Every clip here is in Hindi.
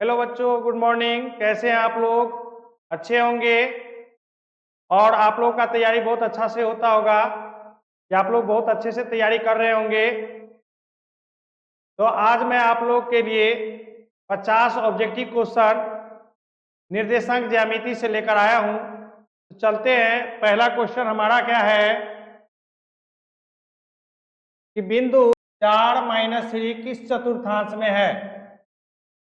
हेलो बच्चों, गुड मॉर्निंग। कैसे हैं आप लोग? अच्छे होंगे। और आप लोग का तैयारी बहुत अच्छा से होता होगा कि आप लोग बहुत अच्छे से तैयारी कर रहे होंगे। तो आज मैं आप लोग के लिए 50 ऑब्जेक्टिव क्वेश्चन निर्देशांक ज्यामिति से लेकर आया हूं। तो चलते हैं। पहला क्वेश्चन हमारा क्या है कि बिंदु 4-3 किस चतुर्थांश में है।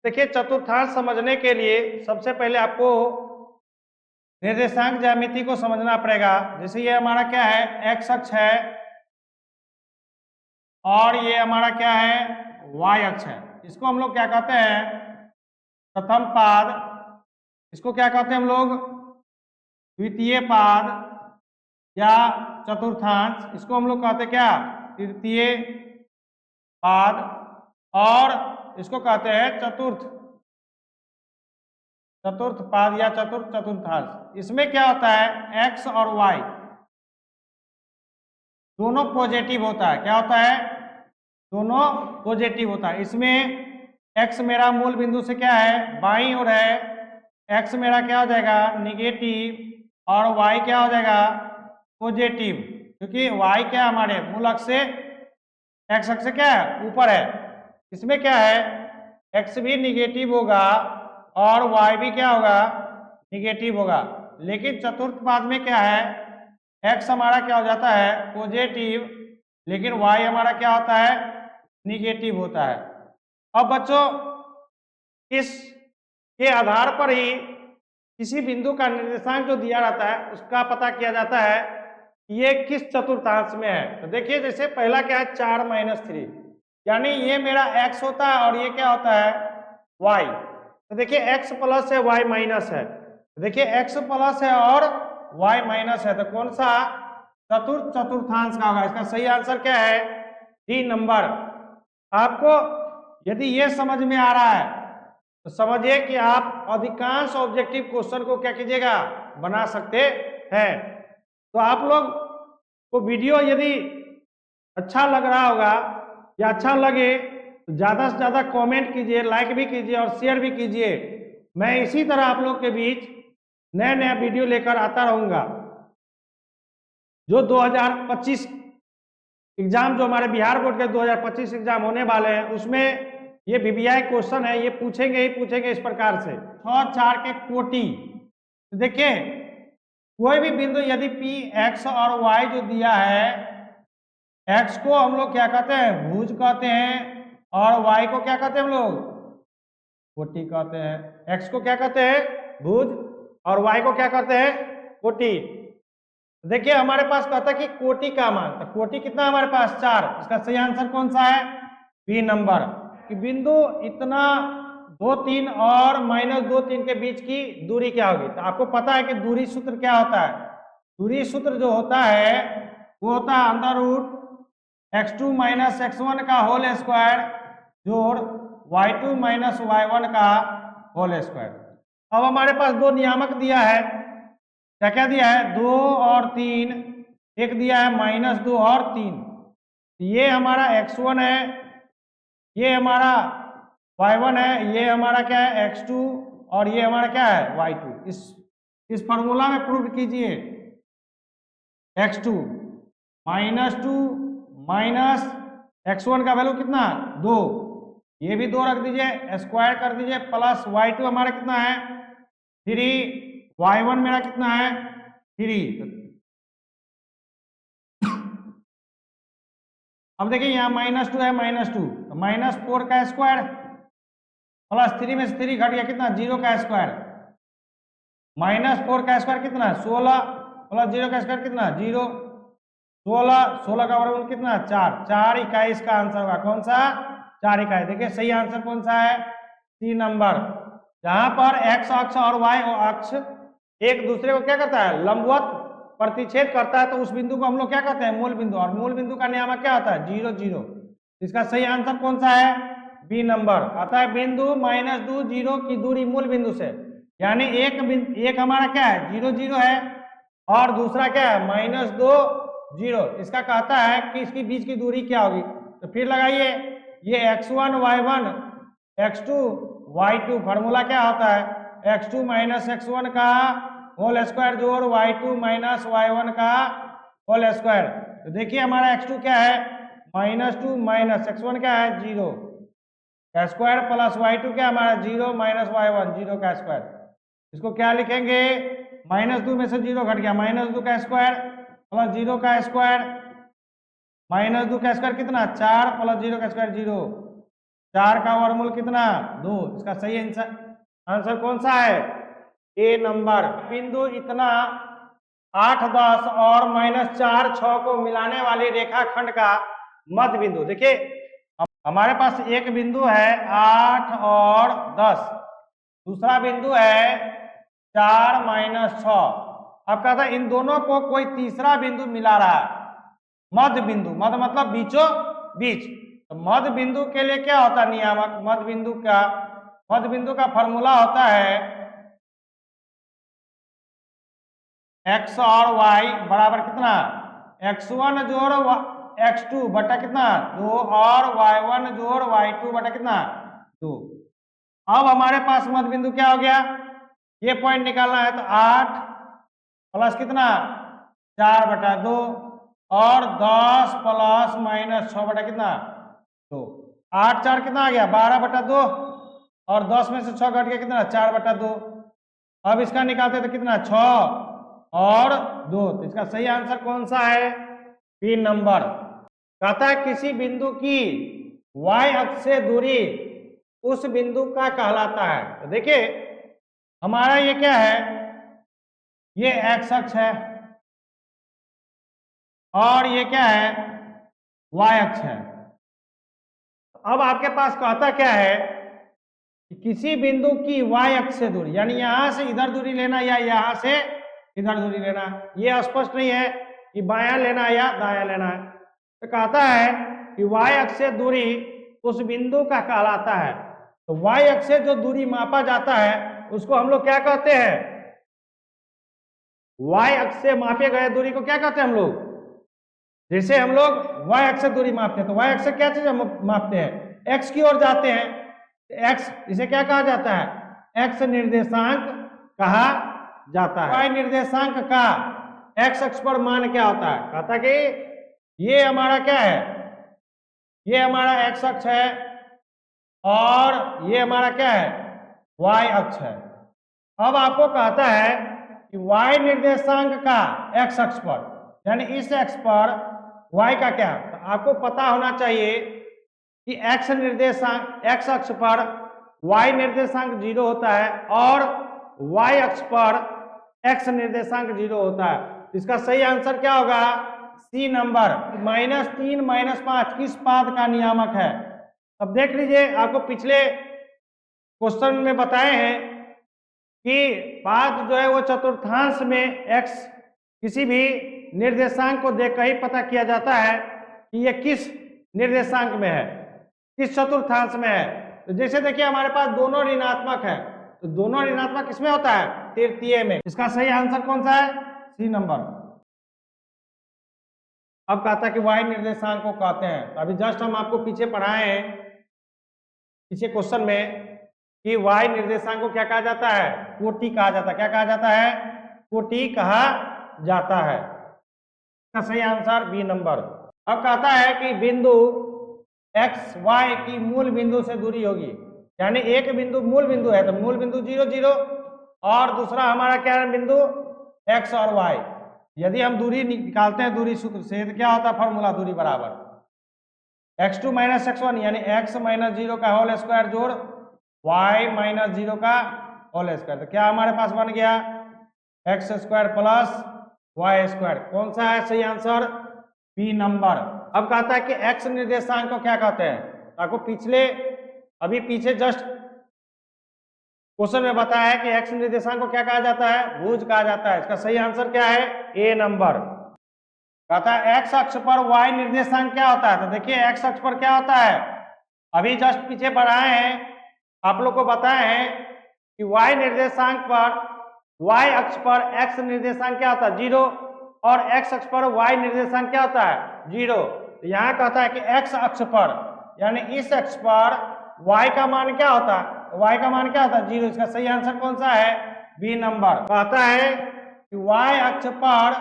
देखिए, चतुर्थांश समझने के लिए सबसे पहले आपको निर्देशांक ज्यामिति को समझना पड़ेगा। जैसे ये हमारा क्या है, एक्स अक्ष है और ये हमारा क्या है, वाई अक्ष है। इसको हम लोग क्या कहते हैं, प्रथम पाद। इसको क्या कहते हैं हम लोग, द्वितीय पाद या चतुर्थांश। इसको हम लोग कहते हैं क्या, तृतीय पाद। और इसको कहते हैं चतुर्थ पाद या चतुर्थांश। इसमें क्या होता है, एक्स और वाई दोनों पॉजिटिव होता है। क्या होता है, दोनों पॉजिटिव होता है। इसमें एक्स मेरा मूल बिंदु से क्या है, बाईं ओर है। एक्स मेरा क्या हो जाएगा, निगेटिव, और वाई क्या हो जाएगा, पॉजिटिव। क्योंकि वाई क्या है, हमारे मूल अक्ष से एक्स अक्ष से क्या है, ऊपर है। इसमें क्या है, एक्स भी निगेटिव होगा और वाई भी क्या होगा, निगेटिव होगा। लेकिन चतुर्थ पाद में क्या है, एक्स हमारा क्या हो जाता है, पॉजिटिव, लेकिन वाई हमारा क्या होता है, निगेटिव होता है। अब बच्चों, इस के आधार पर ही किसी बिंदु का निर्देशांक जो दिया रहता है उसका पता किया जाता है कि ये किस चतुर्थांश में है। तो देखिए, जैसे पहला क्या है, 4-3, यानी ये मेरा x होता है और ये क्या होता है, y। तो देखिए, x प्लस है, y माइनस है। तो देखिए, x प्लस है और y माइनस है, तो कौन सा चतुर्थांश का होगा। इसका सही आंसर क्या है, डी नंबर। आपको यदि ये समझ में आ रहा है तो समझिए कि आप अधिकांश ऑब्जेक्टिव क्वेश्चन को क्या कीजिएगा, बना सकते हैं। तो आप लोग को वीडियो यदि अच्छा लग रहा होगा या अच्छा लगे तो ज़्यादा से ज़्यादा कमेंट कीजिए, लाइक भी कीजिए और शेयर भी कीजिए। मैं इसी तरह आप लोग के बीच नया नया वीडियो लेकर आता रहूँगा। जो 2025 एग्जाम, जो हमारे बिहार बोर्ड के 2025 एग्जाम होने वाले हैं, उसमें ये वीवीआई क्वेश्चन है, ये पूछेंगे ही पूछेंगे इस प्रकार से। 6-4 के कोटि। देखिए, कोई भी बिंदु यदि पी, एक्स और वाई जो दिया है, एक्स को हम लोग क्या कहते हैं, भुज कहते हैं, और वाई को क्या कहते हैं हम लोग, कोटि कहते हैं। एक्स को क्या कहते हैं, भुज, और वाई को क्या कहते हैं, कोटि। देखिए, हमारे पास कहता है कि कोटि का मान, तो कोटि कितना हमारे पास, 4। इसका सही आंसर कौन सा है, बी नंबर। कि बिंदु इतना 2-3 और -2-3 के बीच की दूरी क्या होगी। तो आपको पता है कि दूरी सूत्र क्या होता है। दूरी सूत्र जो होता है वो होता है अंडर रूट x2 - x1 का होल स्क्वायर जोड़ y2 - y1 का होल स्क्वायर। अब हमारे पास दो नियामक दिया है। क्या क्या दिया है, 2 और 3। एक दिया है -2 और 3। ये हमारा x1 है, ये हमारा y1 है, ये हमारा क्या है, x2, और ये हमारा क्या है, y2। इस फॉर्मूला में प्रूव कीजिए। x2 -2 माइनस x1 का वैल्यू कितना, 2। ये भी 2 रख दीजिए, स्क्वायर कर दीजिए, प्लस y2 हमारा कितना है, 3, y1 मेरा कितना है, 3। अब देखिए, यहाँ -2 है, -2 तो -4 का स्क्वायर प्लस 3 में से 3 घट गया, कितना, 0 का स्क्वायर। -4 का स्क्वायर कितना, 16, प्लस 0 का स्क्वायर कितना, 0। 16 का वर्गमूल कितना, 4। 4 इकाई इसका आंसर होगा। कौन सा, 4 इकाई। देखिए, सही आंसर कौन सा है, सी नंबर। जहां पर एक्स अक्ष और वाई अक्ष एक दूसरे को क्या करता है, लंबवत प्रतिच्छेद करता है, तो उस बिंदु को हम लोग क्या कहते हैं, मूल बिंदु। और मूल बिंदु का नियामक क्या होता है, 0, 0। इसका सही आंसर कौन सा है, बी नंबर। अतः बिंदु -2, 0 की दूरी मूल बिंदु से, यानी एक हमारा क्या है, 0, 0 है, और दूसरा क्या है, -2, 0। इसका कहता है कि इसकी बीच की दूरी क्या होगी। तो फिर लगाइए, ये x1 y1, x2 y2 formula क्या होता है x2 माइनस x1 का होल स्क्वायर जोड़ y2 माइनस y1 का होल स्क्वायर। तो देखिए हमारा x2 क्या है -2 माइनस x1 क्या है 0 का स्क्वायर प्लस y2 क्या हमारा 0 माइनस y1 0 का स्क्वायर। इसको क्या लिखेंगे -2 में से 0 घट गया -2 का स्क्वायर प्लस 0 का स्क्वायर -2 का स्क्वायर कितना 4 प्लस 0 का स्क्वायर 0 4 का वर्गमूल कितना 2। इसका सही आंसर कौन सा है ए नंबर। बिंदु इतना 8 10 और -4 6 को मिलाने वाली रेखाखंड का मध्य बिंदु। देखिए हमारे पास एक बिंदु है 8 और 10, दूसरा बिंदु है 4 -6। अब कहता है इन दोनों को कोई तीसरा बिंदु मिला रहा है मध्य बिंदु। मध्य मतलब बीचों बीच। तो मध्य बिंदु के लिए क्या होता है नियामक मध्य बिंदु का फॉर्मूला होता है x और y बराबर कितना x1 जोड़ x2 बटा कितना 2 और y1 जोड़ y2 बटा कितना 2। अब हमारे पास मध्य बिंदु क्या हो गया ये पॉइंट निकालना है तो 8 प्लस कितना 4 बटा 2 और 10 प्लस -6 बटा कितना 2। 8 4 कितना आ गया 12 बटा 2 और 10 में से 6 घट गया कितना 4 बटा 2। अब इसका निकालते तो कितना 6 और 2। तो इसका सही आंसर कौन सा है बी नंबर। कहता है किसी बिंदु की y अक्ष से दूरी उस बिंदु का कहलाता है। तो देखिए हमारा ये क्या है ये x अक्ष है और ये क्या है y अक्ष है। अब आपके पास कहता क्या है कि किसी बिंदु की y अक्ष से दूरी यानी यहां से इधर दूरी लेना या यहां से इधर दूरी लेना। ये स्पष्ट नहीं है कि बायां लेना या दायां लेना है। तो कहता है कि y अक्ष से दूरी उस बिंदु का कहलाता है। तो y अक्ष से जो दूरी मापा जाता है उसको हम लोग क्या कहते हैं y अक्ष से मापे गए दूरी को क्या कहते हैं हम लोग। जैसे हम लोग y अक्ष से दूरी मापते हैं तो y अक्ष से क्या चीज हम मापते हैं x की ओर जाते हैं। x इसे क्या कहा जाता है x निर्देशांक कहा जाता है। y निर्देशांक का x अक्ष पर मान क्या होता है कहता कि ये हमारा क्या है ये हमारा x अक्ष है और ये हमारा क्या है y अक्ष है। अब आपको कहता है कि y निर्देशांक का x अक्ष पर यानी इस अक्ष पर y का क्या तो आपको पता होना चाहिए कि x निर्देशांक x अक्ष पर y निर्देशांक 0 होता है और y अक्ष पर x निर्देशांक 0 होता है। इसका सही आंसर क्या होगा सी नंबर। -3 -5 किस पाद का नियामक है। अब देख लीजिए आपको पिछले क्वेश्चन में बताए हैं कि पाद जो है वो चतुर्थांश में x किसी भी निर्देशांक को देखकर ही पता किया जाता है कि ये किस निर्देशांक में है किस चतुर्थांश में है। तो जैसे देखिए हमारे पास दोनों ऋणात्मक है तो दोनों ऋणात्मक किसमें होता है तृतीय में। इसका सही आंसर कौन सा है सी नंबर। अब कहता है कि y निर्देशांक को कहते हैं। तो अभी जस्ट हम आपको पीछे पढ़ाए हैं पीछे क्वेश्चन में कि y निर्देशांक को क्या कहा जाता है कोटि कहा जाता है। क्या कहा जाता है कोटि कहा जाता है। इसका सही आंसर बी नंबर। अब कहता है कि बिंदु x y की मूल बिंदु से दूरी होगी यानी एक बिंदु मूल बिंदु है तो मूल बिंदु 0 0 और दूसरा हमारा क्या है बिंदु x और y। यदि हम दूरी निकालते हैं दूरी सूत्र से तो क्या होता है फॉर्मूला दूरी बराबर x2 माइनस x1 यानी x माइनस 0 का होल स्क्वायर जोड़ y माइनस 0 का होल स्क्वायर। तो क्या हमारे पास बन गया x square plus y square. कौन सा है सही आंसर बी नंबर। अब कहता है कि x निर्देशांक को क्या कहते हैं। आपको अभी पीछे जस्ट क्वेश्चन में बताया है कि x निर्देशांक को क्या कहा जाता है भुज कहा जाता है। इसका सही आंसर क्या है ए नंबर। कहता है x अक्ष पर y निर्देशांक क्या होता है। तो देखिए x अक्ष पर क्या होता है अभी जस्ट पीछे बढ़ाए हैं आप लोग को बताए हैं कि y निर्देशांक पर y अक्ष पर x निर्देशांक क्या होता है 0 और x अक्ष पर y निर्देशांक क्या होता है 0। तो यहाँ कहता है कि x अक्ष पर यानी इस अक्ष पर y का मान क्या होता है y का मान क्या होता है 0। इसका सही आंसर कौन सा है, बी नंबर। कहता है कि y अक्ष पर,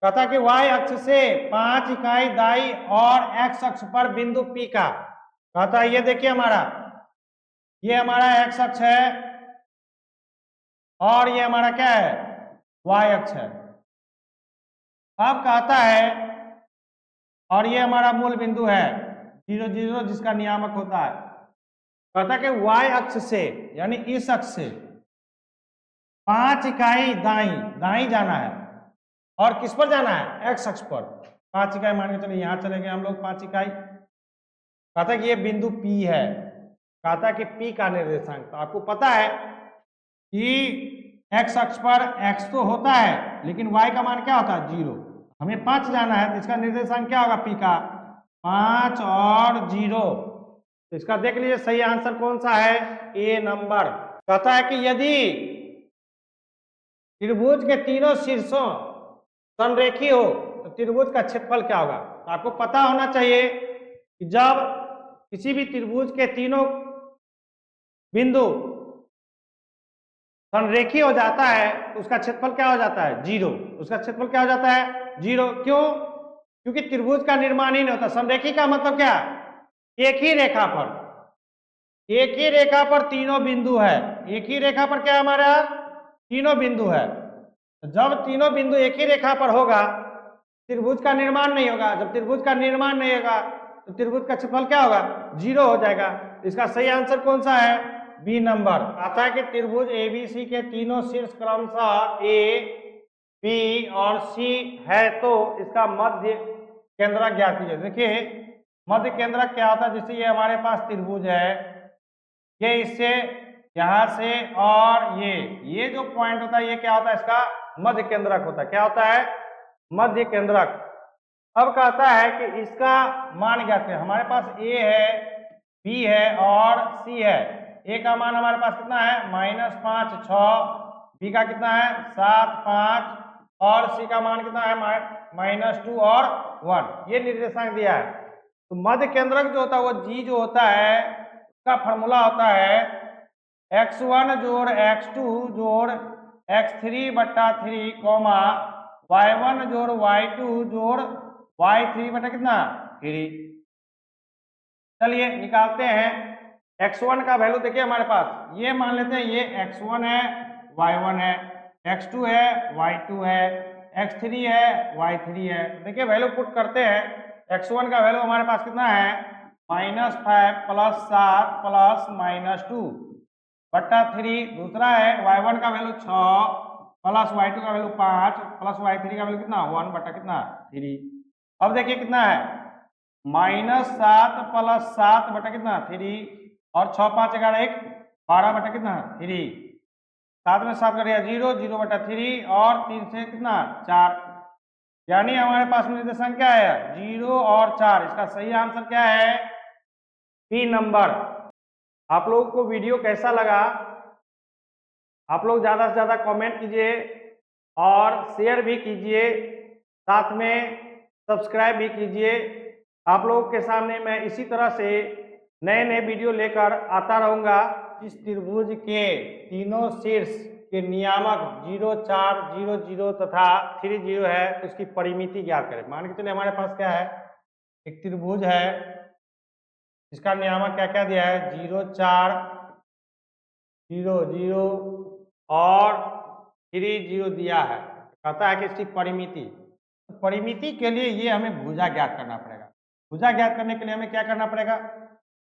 कहता है कि y अक्ष से 5 इकाई दाई और x अक्ष पर बिंदु P का, कहता है ये देखिए ये हमारा x अक्ष है और ये हमारा क्या है y अक्ष है। अब कहता है और ये हमारा मूल बिंदु है 0 0 जिसका नियामक होता है। कहता है कि y अक्ष से यानी इस अक्ष से 5 इकाई दाई जाना है और किस पर जाना है, x अक्ष पर 5 इकाई मान के चलिए यहाँ चले गए हम लोग 5 इकाई। कहता है कि ये बिंदु P है। कहता है कि P का निर्देशांक, तो आपको पता है कि x अक्ष पर x तो होता है लेकिन y का मान क्या होता है 0, हमें 5 जाना है तो इसका निर्देशांक क्या होगा P का 5 और 0। तो इसका देख लीजिए सही आंसर कौन सा है, ए नंबर। कहता है कि यदि त्रिभुज के तीनों शीर्षों समरेखी हो तो त्रिभुज का क्षेत्रफल क्या होगा। तो आपको पता होना चाहिए कि जब किसी भी त्रिभुज के तीनों बिंदु संरेखी हो जाता है तो उसका क्षेत्रफल क्या हो जाता है 0। उसका क्षेत्रफल क्या हो जाता है 0। क्यों, क्योंकि त्रिभुज का निर्माण ही नहीं होता। समरेखी का मतलब क्या, एक ही रेखा पर तीनों बिंदु है। एक ही रेखा पर क्या हमारा तीनों बिंदु है। जब तीनों बिंदु एक ही रेखा पर होगा त्रिभुज का निर्माण नहीं होगा। जब त्रिभुज का निर्माण नहीं होगा तो त्रिभुज का क्षेत्रफल क्या होगा 0 हो जाएगा। इसका सही आंसर कौन सा है, बी नंबर। आता है कि त्रिभुज एबीसी के तीनों शीर्ष क्रमशः ए बी और सी है तो इसका मध्य केंद्रक ज्ञात कीजिए। देखिए मध्य केंद्रक क्या होता है, जैसे ये हमारे पास त्रिभुज है, ये इससे यहाँ से और ये जो पॉइंट होता है ये क्या होता है, इसका मध्य केंद्रक होता है। क्या होता है, मध्य केंद्रक। अब कहता है कि इसका मान ज्ञात करें। हमारे पास ए है, बी है और सी है। ए का मान हमारे पास कितना है -5 6, बी का कितना है 7 5 और सी का मान कितना है -2 और 1। ये निर्देशांक दिया है। तो मध्य केंद्रक जो होता है वो जी जो होता है उसका फॉर्मूला होता है x1 जोड़ x2 जोड़ x3 बट्टा 3 कॉमा y1 जोड़ y2 जोड़ y3 बटा कितना 3। चलिए निकालते हैं। x1 का वैल्यू देखिए हमारे पास, ये मान लेते हैं ये x1 है y1 है, x2 है y2 है, x3 है y3 है। देखिए वैल्यू पुट करते हैं। x1 का वैल्यू हमारे पास कितना है -5 प्लस 7 प्लस -2 बट्टा 3। दूसरा है y1 का वैल्यू 6 प्लस y2 का वैल्यू 5 प्लस y3 का वैल्यू कितना 1 बट्टा कितना 3। अब देखिए कितना है -7 प्लस 7 बटा कितना 3 और 6 5 11 1 12 बटा कितना 3। 7 में 7 करिए 0 0 बटा 3 और 3 से कितना 4। यानी हमारे पास निर्देशांक क्या है 0 और 4। इसका सही आंसर क्या है बी नंबर। आप लोगों को वीडियो कैसा लगा, आप लोग ज़्यादा से ज़्यादा कमेंट कीजिए और शेयर भी कीजिए, साथ में सब्सक्राइब भी कीजिए। आप लोगों के सामने मैं इसी तरह से नए नए वीडियो लेकर आता रहूँगा। इस त्रिभुज के तीनों शीर्ष के नियामक 0 4 0 0 तथा 3 0 है तो इसकी परिमिति ज्ञात करें। मान के चलिए हमारे पास क्या है, एक त्रिभुज है, इसका नियामक क्या क्या दिया है 0 4 0 0 और 3 0 दिया है। कहता है कि इसकी परिमिति, तो परिमिति के लिए ये हमें भुजा ज्ञात करना पड़ेगा। भुजा ज्ञात करने के लिए हमें क्या करना पड़ेगा,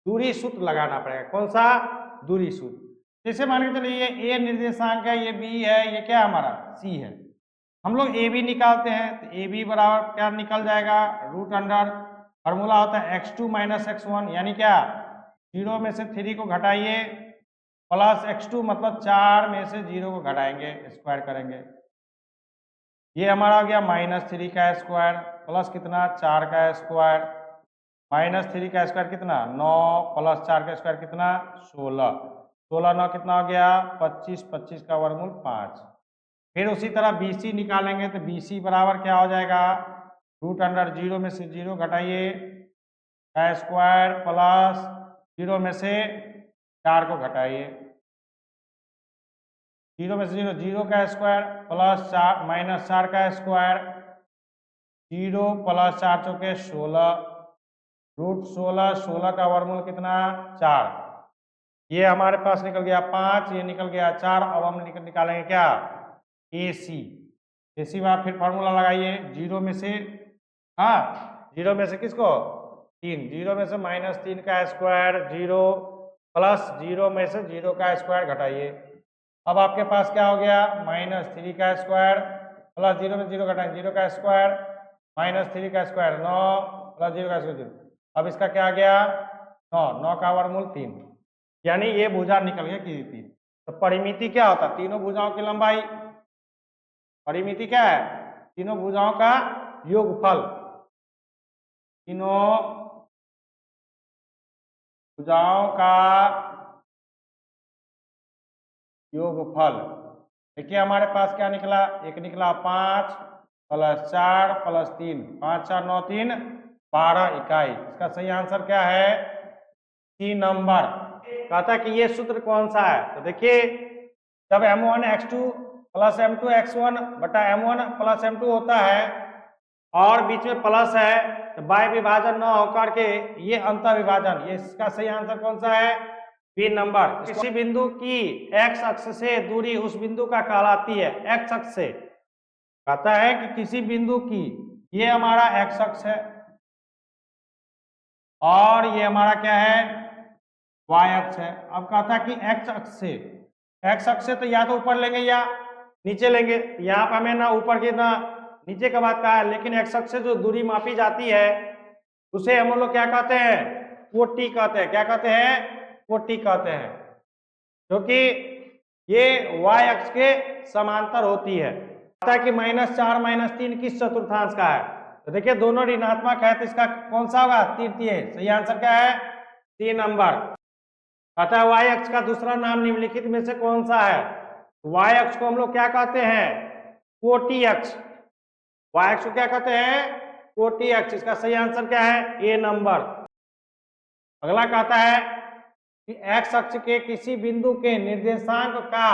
दूरी सूत्र लगाना पड़ेगा। कौन सा, दूरी सूत्र। जैसे मान के चलिए ये ए निर्देशांक है, ये बी है, ये क्या हमारा सी है। हम लोग ए बी निकालते हैं तो ए बी बराबर क्या निकल जाएगा √अंडर, फॉर्मूला होता है x2 - x1 यानी क्या 0 में से 3 को घटाइए प्लस x2 मतलब 4 में से 0 को घटाएंगे स्क्वायर करेंगे। ये हमारा हो गया -3 का स्क्वायर प्लस कितना 4 का स्क्वायर, -3 का स्क्वायर कितना 9 प्लस 4 का स्क्वायर कितना 16, 16 9 कितना हो गया 25, 25 का वर्गमूल 5। फिर उसी तरह BC निकालेंगे तो BC बराबर क्या हो जाएगा √अंडर 0 में से 0 घटाइए का स्क्वायर प्लस 0 में से 4 को घटाइए, 0 में से 0, 0 का स्क्वायर प्लस 4 माइनस 4 का स्क्वायर, 0 प्लस 4 चौके 16, रूट 16, 16 का वर्गमूल कितना 4, ये हमारे पास निकल गया 5, ये निकल गया 4। अब हम निकालेंगे क्या AC। AC में आप फिर फॉर्मूला लगाइए, 0 में से 0 में से किसको 3, 0 में से माइनस 3 का स्क्वायर 0 प्लस 0 में से 0 का स्क्वायर घटाइए। अब आपके पास क्या हो गया माइनस 3 का स्क्वायर प्लस 0 में 0 घटाएं 0 का स्क्वायर माइनस 3 का स्क्वायर 9 प्लस 0 का स्क्वायर 0। अब इसका क्या आ गया 9, 9 का वर्गमूल 3, यानी ये भुजा निकल गया किसी 3। तो परिमिति क्या होता है, तीनों भुजाओं की लंबाई। परिमिति क्या है, तीनों भुजाओं का योगफल, तीनों भुजाओं का योगफल। देखिए हमारे पास क्या निकला, एक निकला 5 प्लस 4 प्लस 3, 5 4 9 3 12 इकाई। इसका सही आंसर क्या है सी नंबर। कहता कि ये सूत्र कौन सा है, तो देखिए जब m1x2 प्लस m2x1 बटा m1 प्लस m2 होता है और बीच में प्लस है तो बाय विभाजन न होकर के ये अंतर विभाजन, ये इसका सही आंसर कौन सा है बी नंबर। किसी बिंदु की x अक्ष से दूरी उस बिंदु का कहलाती है, x अक्ष से कहता है कि किसी बिंदु की, ये हमारा x अक्ष है और ये हमारा क्या है y अक्ष है। अब कहता है कि x अक्ष से तो या तो ऊपर लेंगे या नीचे लेंगे, यहाँ पर हमें ना ऊपर की ना नीचे का बात कहा है, लेकिन x अक्ष से जो दूरी मापी जाती है उसे हम लोग क्या कहते हैं कोटि कहते हैं। क्या कहते हैं कोटि कहते हैं, क्योंकि ये y अक्ष के समांतर होती है। कहता है कि -4 -3 किस चतुर्थांश का है, तो देखिए दोनों ऋणात्मक है तो इसका कौन सा होगा तृतीय। सही आंसर क्या है सी नंबर। कहता है y अक्ष का दूसरा नाम निम्नलिखित में से कौन सा है, y अक्ष को हम लोग क्या कहते हैं कोटि अक्ष। y अक्ष को क्या कहते हैं कोटि अक्ष। इसका सही आंसर क्या है ए नंबर। अगला कहता है कि x अक्ष के किसी बिंदु के निर्देशांक का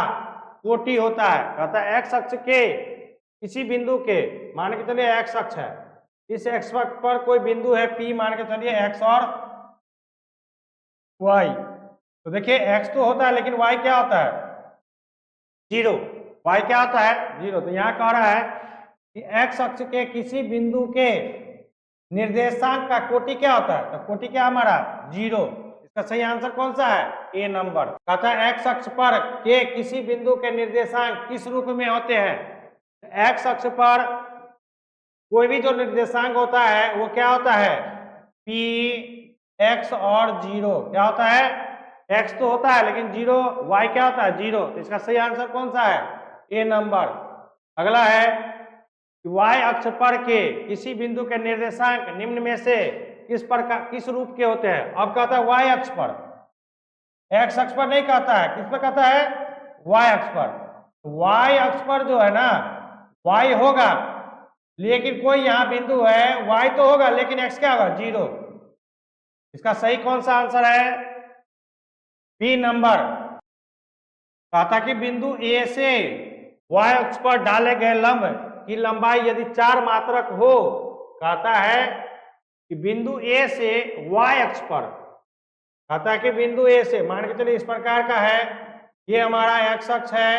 कोटि होता है। कहता है x अक्ष के किसी बिंदु के, मान के चलिए x अक्ष है, इस x अक्ष पर कोई बिंदु है P, मान के चलिए x और y। तो देखिए x तो होता है लेकिन y क्या होता है 0, y क्या होता है 0। तो यहाँ कह रहा है कि x अक्ष के किसी बिंदु के निर्देशांक का कोटि क्या होता है, तो कोटि क्या हमारा 0। इसका सही आंसर कौन सा है ए नंबर। कहता है x अक्ष पर के किसी बिंदु के निर्देशांक किस रूप में होते हैं। x अक्ष पर कोई भी जो निर्देशांक होता है वो क्या होता है p x और 0। क्या होता है x तो होता है लेकिन 0, y क्या होता है 0। तो इसका सही आंसर कौन सा है ए नंबर। अगला है y अक्ष पर के किसी बिंदु के निर्देशांक निम्न में से किस रूप के होते हैं। अब कहता है y अक्ष पर, x अक्ष पर नहीं कहता है, किस पर कहता है y अक्ष पर। y अक्ष पर जो है ना y होगा, लेकिन कोई यहाँ बिंदु है y तो होगा लेकिन x क्या होगा 0। इसका सही कौन सा आंसर है बी नंबर। कहता कि बिंदु A से y अक्ष पर डाले गए लंब की लंबाई यदि 4 मात्रक हो, कहता है कि बिंदु A से y अक्ष पर, कहता है कि बिंदु A से मान के चलिए इस प्रकार का है, ये हमारा x अक्ष है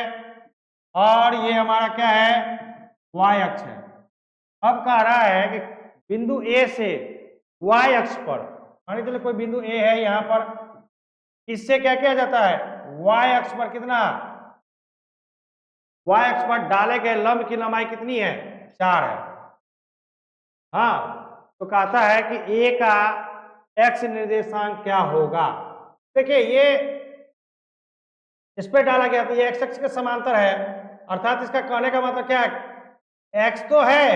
और ये हमारा क्या है y अक्ष है। अब कह रहा है कि बिंदु A से y अक्ष पर, मान के चलिए कोई बिंदु A है यहाँ पर, इससे क्या किया जाता है y अक्ष पर कितना, y अक्ष पर डाले गए लंब की लंबाई कितनी है 4 है। हाँ, तो कहता है कि a का x निर्देशांक क्या होगा। देखिए ये इस पे डाला गया तो ये x अक्ष के समांतर है, अर्थात इसका कहने का मतलब क्या है x तो है,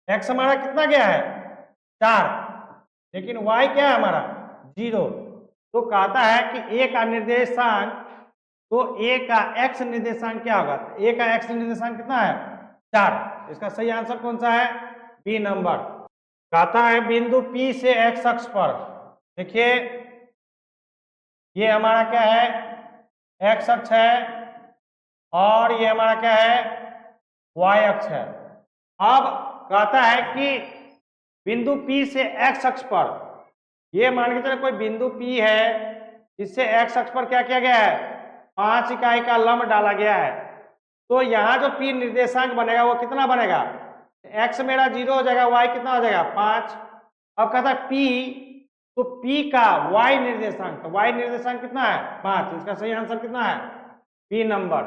x हमारा कितना गया है 4, लेकिन y क्या है हमारा 0। तो कहता है कि a का निर्देशांक, तो a का x निर्देशांक क्या होगा, a का x निर्देशांक कितना है 4। इसका सही आंसर कौन सा है बी नंबर। कहता है बिंदु P से x अक्ष पर, देखिए ये हमारा क्या है, एक्स अक्ष है, और ये हमारा क्या है, वाई अक्ष है। अब कहता है कि बिंदु P से एक्स अक्ष पर, ये मान के चलो कोई बिंदु P है, इससे एक्स अक्ष पर क्या किया गया है, 5 इकाई का लंब डाला गया है। तो यहाँ जो P निर्देशांक बनेगा वो कितना बनेगा, x मेरा 0 हो जाएगा, y कितना हो जाएगा 5। अब कहता है P, तो P का y निर्देशांक, तो y निर्देशांक कितना है 5, इसका सही आंसर कितना है P नंबर।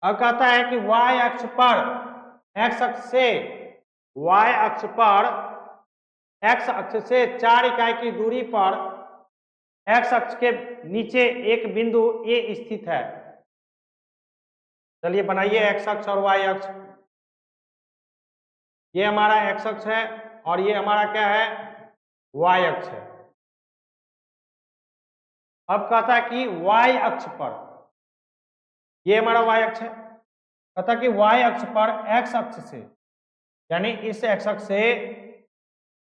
अब कहता है कि y अक्ष पर, x अक्ष से y अक्ष पर, x अक्ष से 4 इकाई की दूरी पर x अक्ष के नीचे एक बिंदु A स्थित है। चलिए बनाइए x अक्ष और y अक्ष। ये हमारा x अक्ष है और ये हमारा क्या है, y अक्ष है। अब कहता है कि y अक्ष पर, ये हमारा y अक्ष है, कहता कि y अक्ष पर x अक्ष से, यानी इस x अक्ष से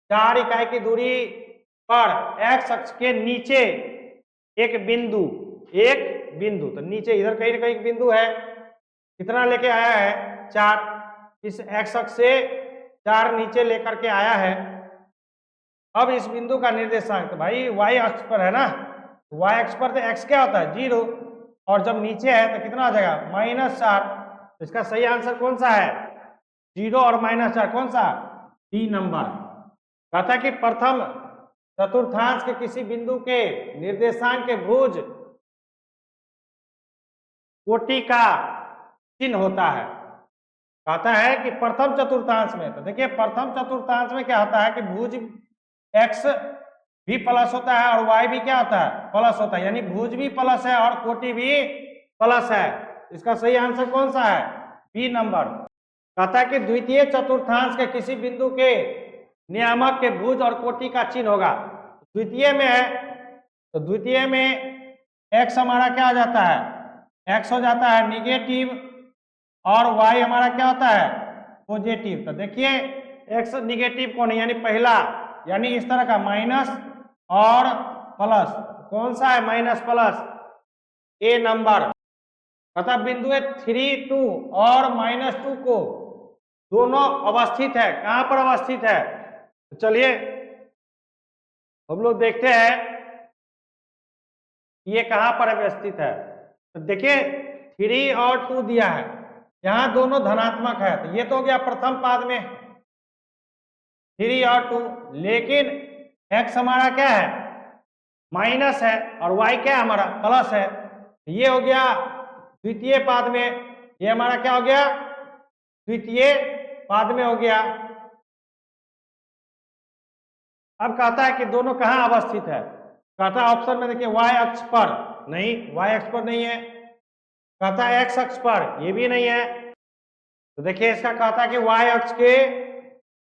4 इकाई की दूरी पर x अक्ष के नीचे एक बिंदु, तो नीचे इधर कहीं ना कहीं एक बिंदु है, कितना लेके आया है 4, इस x अक्ष से 4 नीचे लेकर के आया है। अब इस बिंदु का निर्देशांक, तो भाई y अक्ष पर है ना, y अक्ष पर तो x क्या होता है 0, और जब नीचे है तो कितना हो जाएगा -4। तो इसका सही आंसर कौन सा है, 0 और -4, कौन सा, डी नंबर। कहता कि प्रथम चतुर्थांश के किसी बिंदु के निर्देशांक के भुज कोटि का चिन्ह होता है। कहता है कि प्रथम चतुर्थांश में, तो देखिए प्रथम चतुर्थांश में क्या होता है कि भुज x भी प्लस होता है और y भी क्या होता है, प्लस होता है, यानी भुज भी प्लस है और कोटि भी प्लस है। इसका सही आंसर कौन सा है, बी नंबर। कहता है कि द्वितीय चतुर्थांश के किसी बिंदु के नियामक के भुज और कोटि का चिन्ह होगा। द्वितीय में है, तो द्वितीय में x हमारा क्या हो जाता है, x हो जाता है निगेटिव, और y हमारा क्या होता है, पॉजिटिव। तो देखिए x निगेटिव कौन है, यानी पहला, यानी इस तरह का माइनस और प्लस, कौन सा है माइनस प्लस, ए नंबर। कहता बिंदु 3, 2 और -2 को दोनों अवस्थित है, कहां पर अवस्थित है, तो चलिए हम लोग देखते हैं ये कहां पर अवस्थित है। तो देखिए 3 और 2 दिया है, यहां दोनों धनात्मक है, तो ये तो हो गया प्रथम पाद में 3 और 2, लेकिन x हमारा क्या है माइनस है और y क्या है हमारा प्लस है, ये हो गया द्वितीय पाद में, ये हमारा क्या हो गया द्वितीय पाद में हो गया। अब कहता है कि दोनों कहां अवस्थित है, कहता है ऑप्शन में देखिए y अक्ष पर, नहीं y अक्ष पर नहीं है, कहता है x अक्ष पर, ये भी नहीं है। तो देखिए इसका कहता है कि y अक्ष के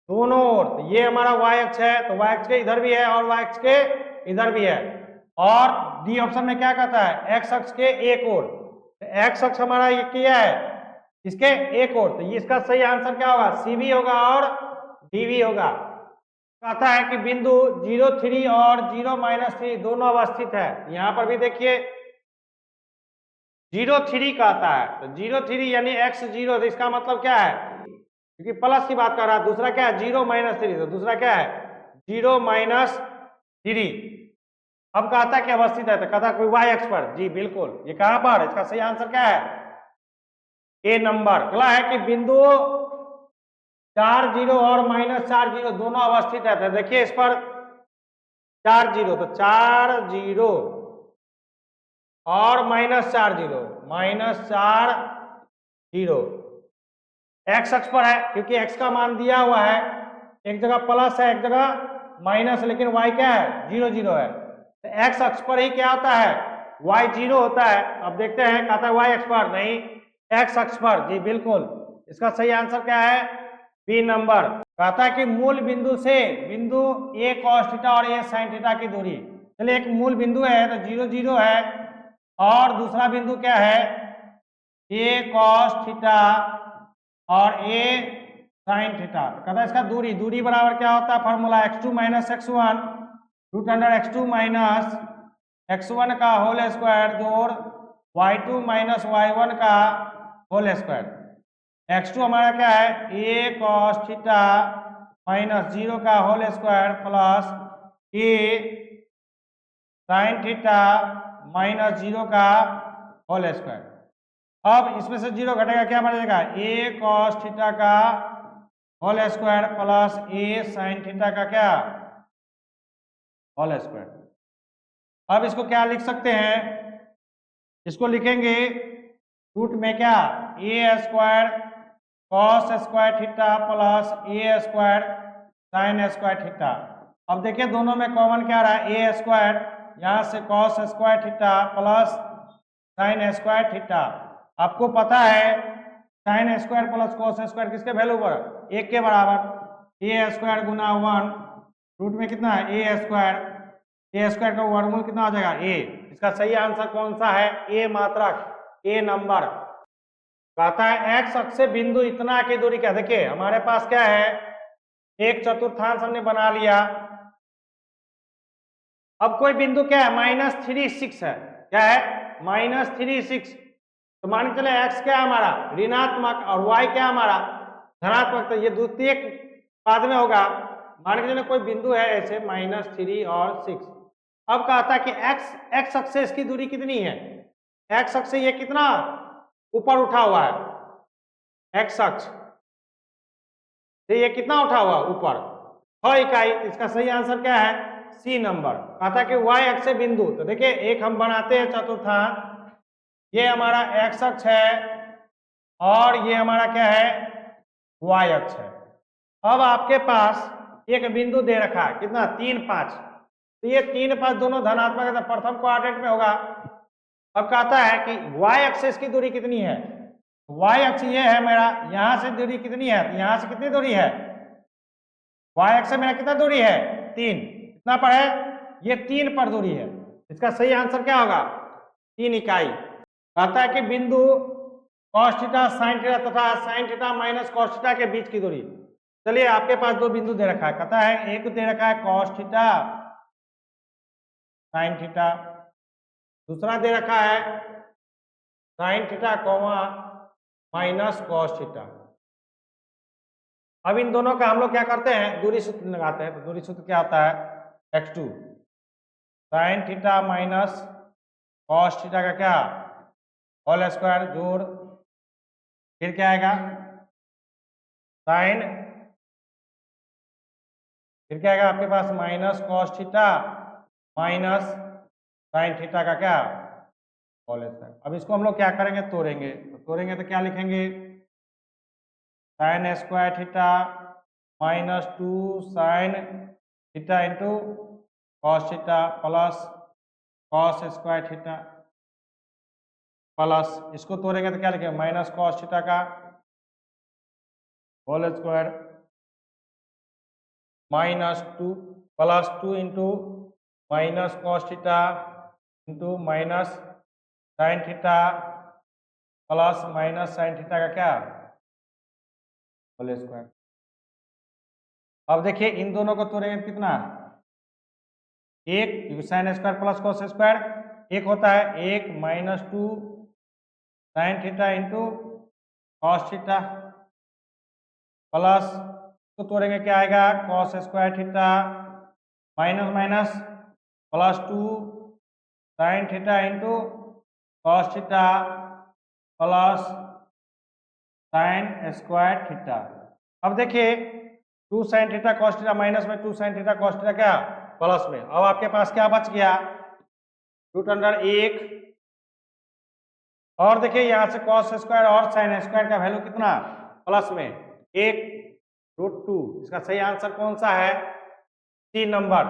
दोनों ओर, तो ये हमारा y अक्ष है, तो y अक्ष के इधर भी है और y अक्ष के इधर भी है, और डी ऑप्शन में क्या कहता है x अक्ष के एक ओर, तो x अक्ष हमारा ये किया है इसके एक ओर, तो इसका सही आंसर क्या होगा, सी भी होगा और डी भी होगा। कहता है कि बिंदु 0, 3 और 0, -3 दोनों अवस्थित है। यहाँ पर भी देखिए 0, 3 कहता है, तो 0, 3 यानी x 0, तो इसका मतलब क्या है, क्योंकि प्लस की बात कर रहा है, दूसरा क्या है 0, -3, तो दूसरा क्या है 0, -3। अब कहता है कि अवस्थित है, तो कहता है कोई y अक्ष पर, जी बिल्कुल, ये कहां पर, इसका सही आंसर क्या है ए नंबर। अगला है कि बिंदु 4, 0 और -4, 0 दोनों अवस्थित है, तो देखिए इस पर 4, 0, तो 4, 0 और -4, 0, -4, 0 x अक्ष पर है, क्योंकि x का मान दिया हुआ है, एक जगह प्लस है एक जगह माइनस, लेकिन y क्या है 0, 0 है, तो x अक्ष पर ही क्या होता है y 0 होता है। अब देखते हैं, कहता है y अक्ष पर, नहीं x अक्ष पर, जी बिल्कुल, इसका सही आंसर क्या है बी नंबर। कहता है कि मूल बिंदु से बिंदु a cos थीटा और a sin थीटा की दूरी, चलिए एक मूल बिंदु है तो 0, 0 है, और दूसरा बिंदु क्या है a cos थीटा और a sin थीटा। कहता है इसका दूरी बराबर क्या होता है, formula x2 - x1 √x2 - x1 का होल स्क्वायर जोड़ y2 माइनस y1 का होल स्क्वायर। x2 हमारा क्या है, a cos थीटा माइनस 0 का whole square plus a sin theta minus 0 का होल स्क्वायर। अब इसमें से 0 घटेगा, क्या बनेगा, a cos थीटा का whole square plus a sin theta का क्या होल स्क्वायर। अब इसको क्या लिख सकते हैं, इसको लिखेंगे रूट में क्या, A square cos square theta plus A square sine square theta. अब देखिए दोनों में कॉमन क्या रहा है, ए स्क्वायर, यहाँ से cos square theta plus sign square theta. आपको पता है sine square plus cos square किसके वैल्यू पर, एक के बराबर। ए स्क्वायर गुना 1 रूट में कितना है ए स्क्वायर, ए स्क्वायर का वर्गमूल कितना आ जाएगा ए। इसका सही आंसर कौन सा है, ए मात्रक, ए नंबर। कहता है एक्स अक्ष से बिंदु इतना की दूरी क्या, देखिए हमारे पास क्या है, एक चतुर्थांश हमने बना लिया। अब कोई बिंदु क्या है, -3 6 है, क्या है -3 6। तो मान के चले एक्स क्या है हमारा ऋणात्मक और वाई क्या है हमारा धनात्मक, तो ये द्वितीय पाद में होगा। मान के चले कोई बिंदु है ऐसे -3 और 6। अब कहता है कि एक्स अक्ष से इसकी दूरी कितनी है, एक्स अक्ष से ये कितना ऊपर उठा हुआ है, एक्स अक्ष से ये कितना उठा हुआ ऊपर 6 इकाई। इसका सही आंसर क्या है, सी नंबर। कहता है कि वाई अक्ष से बिंदु, तो देखिए एक हम बनाते हैं चतुर्थांश, ये हमारा एक्स अक्ष है और ये हमारा क्या है वाई अक्ष है। अब आपके पास एक बिंदु दे रखा है कितना 3 5, तो ये 3 5 दोनों धनात्मक है, तो प्रथम क्वाड्रेंट में होगा। अब कहता है कि वाई अक्ष की दूरी कितनी है, वाई अक्ष ये है मेरा, यहां से दूरी कितनी है, तो यहां से कितनी दूरी है, वाई अक्ष से मेरा कितना दूरी है 3, कितना पर है ये 3 पर दूरी है। इसका सही आंसर क्या होगा 3 इकाई। कहता है कि बिंदु cos थीटा sin थीटा तथा sin theta minus cos theta के बीच की दूरी। चलिए आपके पास दो बिंदु दे रखा है, कहता है एक दे रखा है cos थीटा sin थीटा, दूसरा दे रखा है sin theta minus cos theta. अब इन दोनों का हम लोग क्या करते हैं, दूरी सूत्र लगाते हैं। तो दूरी सूत्र क्या होता है, x2 sin theta minus cos theta का क्या होल स्क्वायर जोड़, फिर क्या आएगा साइन, फिर क्या आएगा आपके पास minus cos theta minus sine theta का क्या होल स्क्वायर। अब इसको हम लोग क्या करेंगे, तोड़ेंगे। तो तोड़ेंगे तो क्या लिखेंगे, sine square theta minus 2 sine theta into cos theta plus cos square theta plus, इसको तोड़ेंगे तो क्या लिखेंगे माइनस कॉस थीटा का whole square minus 2 plus 2 into minus cos theta into minus sine theta plus minus sine theta का क्या होल स्क्वायर। अब देखिए इन दोनों को तोड़ेंगे कितना, एक sine square plus cos square, एक होता है एक minus 2 sine theta into cos theta plus, तो तोड़ेंगे क्या आएगा cos square theta minus minus plus 2 sine theta into cos theta plus sign square theta. अब देखिए 2 sine theta cos theta minus में 2 साइन थीटा कॉस थीटा क्या प्लस में। अब आपके पास क्या बच गया रूट अंडर 1, और देखिए यहां से कॉस स्क्वायर और साइन स्क्वायर का वैल्यू कितना प्लस में 1 रूट 2। इसका सही आंसर कौन सा है, सी नंबर।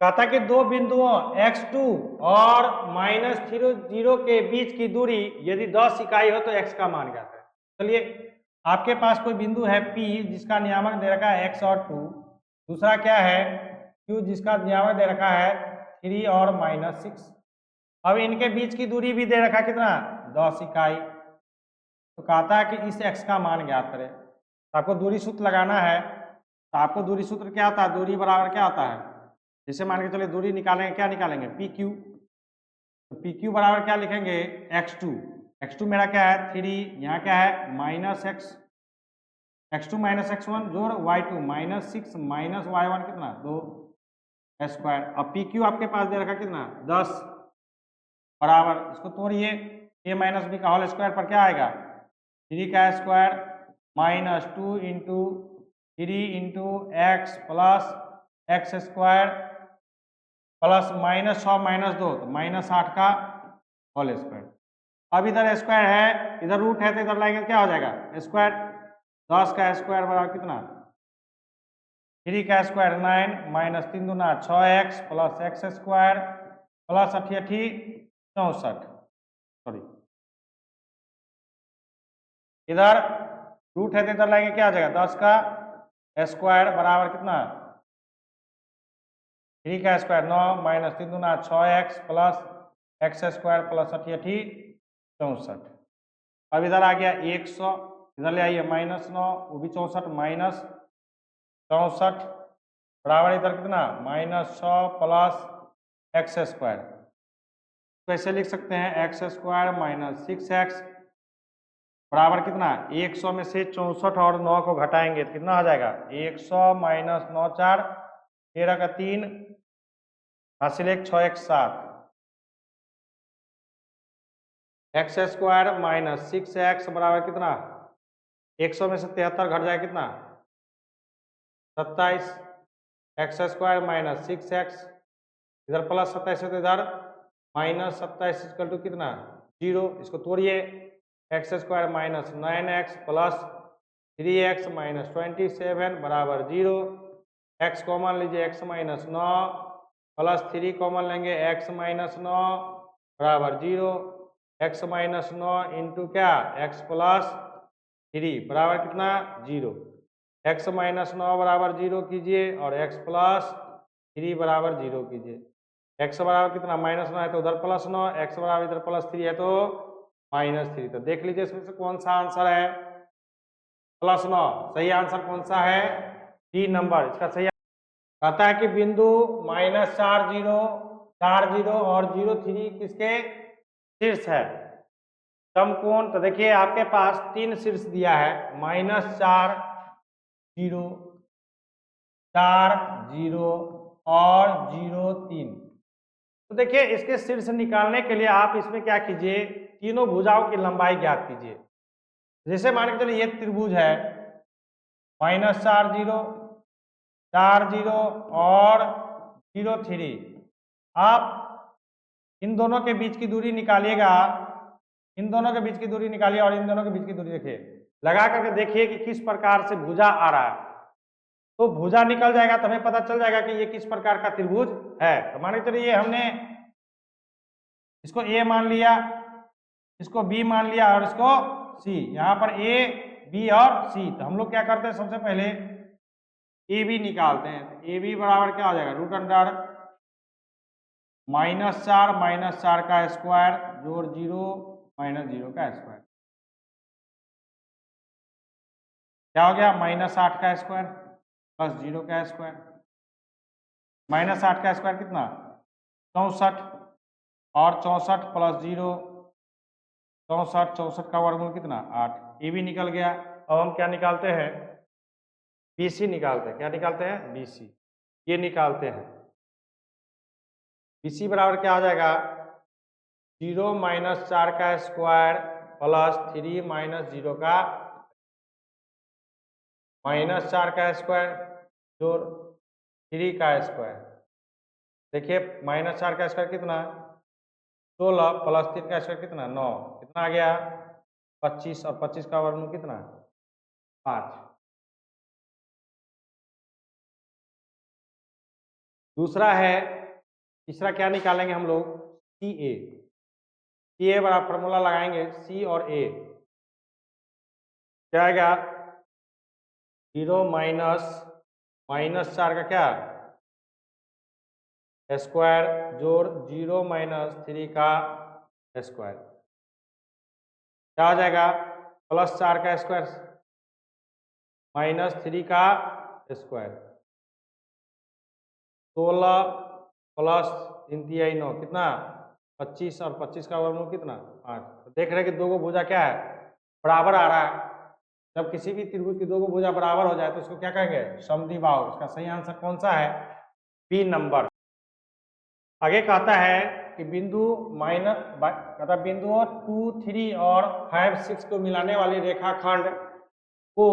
कहता कि दो बिंदुओं x2 और -0 के बीच की दूरी यदि 10 इकाई हो तो x का मान ज्ञात है। चलिए आपके पास कोई बिंदु है P जिसका नियामक दे रखा है x और 2, दूसरा क्या है Q जिसका नियामक दे रखा है 3 और -6। अब इनके बीच की दूरी भी दे रखा है कितना 10 इकाई। तो कहता है कि इस x का मान ज्ञात करें। तो आपको दूरी सूत्र लगाना है, तो आपको दूरी सूत्र क्या होता है, दूरी बराबर क्या होता है, जैसे मान के चलिए दूरी निकालेंगे, क्या निकालेंगे पी क्यू, तो पी क्यू बराबर क्या लिखेंगे x2। x2 मेरा क्या है 3, यहाँ क्या है माइनस x2 माइनस x1 जोड़ y2 -6 माइनस y1 कितना 2 स्क्वायर। अब पी क्यू आपके पास दे रखा कितना 10 बराबर, इसको तोड़िए a माइनस बी का होल स्क्वायर पर क्या आएगा 3 का square -2 into 3 into x plus x square plus -6 -2 तो -8 का होल स्क्वायर। अब इधर स्क्वायर है, इधर रूट है, तो इधर लाएंगे क्या हो जाएगा स्क्वायर। 10 का स्क्वायर बराबर कितना 3 का स्क्वायर 9 माइनस 3 दूना 6x plus x square plus 88 64, sorry इधर रूट है तो इधर लाएंगे क्या हो जाएगा 10 का स्क्वायर बराबर कितना 3 का स्क्वायर 9 माइनस 3 दूना 6x plus x square plus 88 64। अब इधर आ गया 100, इधर ले आइए -9 वो भी 64 माइनस 64 बराबर इधर कितना -100 प्लस एक्स स्क्वायर। कैसे लिख सकते हैं एक्स स्क्वायर माइनस 6x बराबर कितना 100 में से 64 और 9 को घटाएंगे तो कितना आ जाएगा 100 माइनस 9 4 13 का 3 हासिल 1 6 1 7 एक्स स्क्वायर माइनस 6x बराबर कितना 100 में से 73 घट जाएगा कितना 27 एक्स स्क्वायर माइनस 6x इधर प्लस 27 है तो इधर माइनस 27 इक्वल टू कितना 0। इसको तोड़िए x square minus 9x plus 3x minus 27 बराबर 0। x कॉमन लीजिए x माइनस 9 प्लस 3 कॉमन लेंगे x माइनस 9 बराबर 0। x माइनस 9 इंटू क्या x प्लस 3 बराबर कितना 0। x माइनस 9 बराबर 0 कीजिए और x प्लस 3 बराबर 0 कीजिए। x बराबर कितना -9 है तो उधर +9, x बराबर इधर +3 है तो -3। तो देख लीजिए इसमें से कौन सा आंसर है +9। सही आंसर कौन सा है डी नंबर। इसका सही कहता है कि बिंदु -4 0 4 0 और 0 3 किसके शीर्ष है समकोण। तो देखिए आपके पास 3 शीर्ष दिया है -4 0 4 0 और 0 3। तो देखिए इसके शीर्ष निकालने के लिए आप इसमें क्या कीजिए तीनों भुजाओं की लंबाई ज्ञात कीजिए। जैसे मान के चलिए ये त्रिभुज है -4 0 4 0 और 0 3। आप इन दोनों के बीच की दूरी निकालिएगा, इन दोनों के बीच की दूरी निकालिए और इन दोनों के बीच की दूरी देखिए लगा करके देखिए कि किस प्रकार से भुजा आ रहा है। तो भुजा निकल जाएगा तो हमें पता चल जाएगा कि ये किस प्रकार का त्रिभुज है। तो मान के चलिए हमने इसको ए मान लिया, इसको बी मान लिया और इसको सी। यहाँ पर ए बी और सी। तो हम लोग क्या करते हैं सबसे पहले ए बी निकालते हैं। तो ए बी बराबर क्या हो जाएगा √अंडर -4 का स्क्वायर जोड़ 0 -0 का स्क्वायर क्या हो गया -8 का स्क्वायर प्लस 0 का स्क्वायर। -8 का स्क्वायर कितना 64 और 64 प्लस 0 64 का वर्गमूल कितना 8। ये भी निकल गया। अब हम क्या निकालते हैं BC निकालते हैं। क्या निकालते हैं BC ये निकालते हैं। BC बराबर क्या हो जाएगा 0 -4 का स्क्वायर प्लस 3 -0 का -4 का स्क्वायर जोड़ 3 का स्क्वायर। देखिए -4 का स्क्वायर कितना 16 प्लस 3 का स्क्वायर कितना 9 कितना आ गया 25 और 25 का वर्गमूल कितना 5। दूसरा है तीसरा क्या निकालेंगे हम लोग CA बराबर फॉर्मूला लगाएंगे C और A क्या आएगा 0 -4 का क्या स्क्वायर जोड़ 0 -3 का स्क्वायर क्या हो जाएगा +4 का स्क्वायर -3 का स्क्वायर 16 प्लस 3 9 कितना 25 और 25 का वर्गमूल कितना 5। तो देख रहे हैं कि दो गो भुजा क्या है बराबर आ रहा है। जब किसी भी त्रिभुज की दो गो भुजा बराबर हो जाए तो उसको क्या कहेंगे समद्विबाहु। इसका सही आंसर कौन सा है बी नंबर। आगे कहता है कि बिंदु कहता बिंदुओं 2, 3 और 5, 6 को मिलाने वाली रेखाखंड को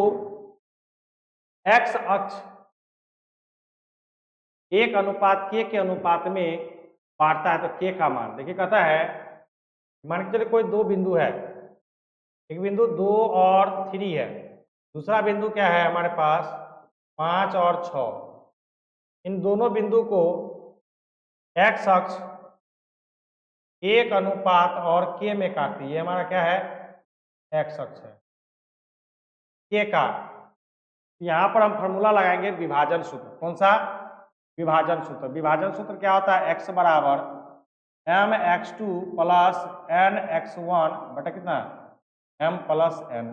एक्स अक्ष 1:k के अनुपात में बांटता है तो k का मान देखिए। कहता है मान के चलिए कोई दो बिंदु है, एक बिंदु 2 और 3 है, दूसरा बिंदु क्या है हमारे पास 5 और 6। इन दोनों बिंदु को एक्स अक्ष 1:k और k में काटती है। ये हमारा क्या है एक्स अक्ष है k का। यहाँ पर हम फॉर्मूला लगाएंगे विभाजन सूत्र। कौन सा विभाजन सूत्र। विभाजन सूत्र क्या होता है x बराबर mx2 प्लस nx1 बटा कितना m प्लस n,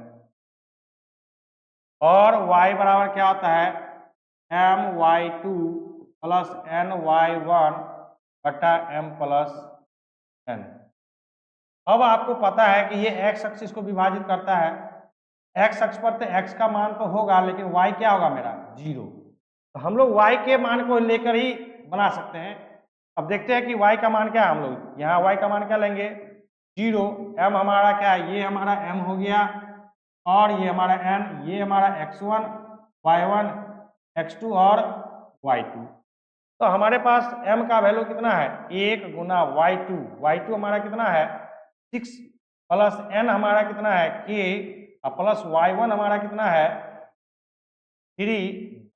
और y बराबर क्या होता है my2 प्लस ny1 बटा m प्लस n। अब आपको पता है कि ये x अक्ष इसको विभाजित करता है। x अक्ष पर तो x का मान तो होगा लेकिन y क्या होगा मेरा 0। तो हम लोग y के मान को लेकर ही बना सकते हैं। अब देखते हैं कि y का मान क्या है। हम लोग यहाँ y का मान क्या लेंगे 0। m हमारा क्या है ये हमारा m हो गया, और ये हमारा n, ये हमारा x1 y1 x2 और y2। तो हमारे पास m का वैल्यू कितना है 1 गुना y2 हमारा कितना है 6 प्लस n हमारा कितना है k और प्लस y1 हमारा कितना है 3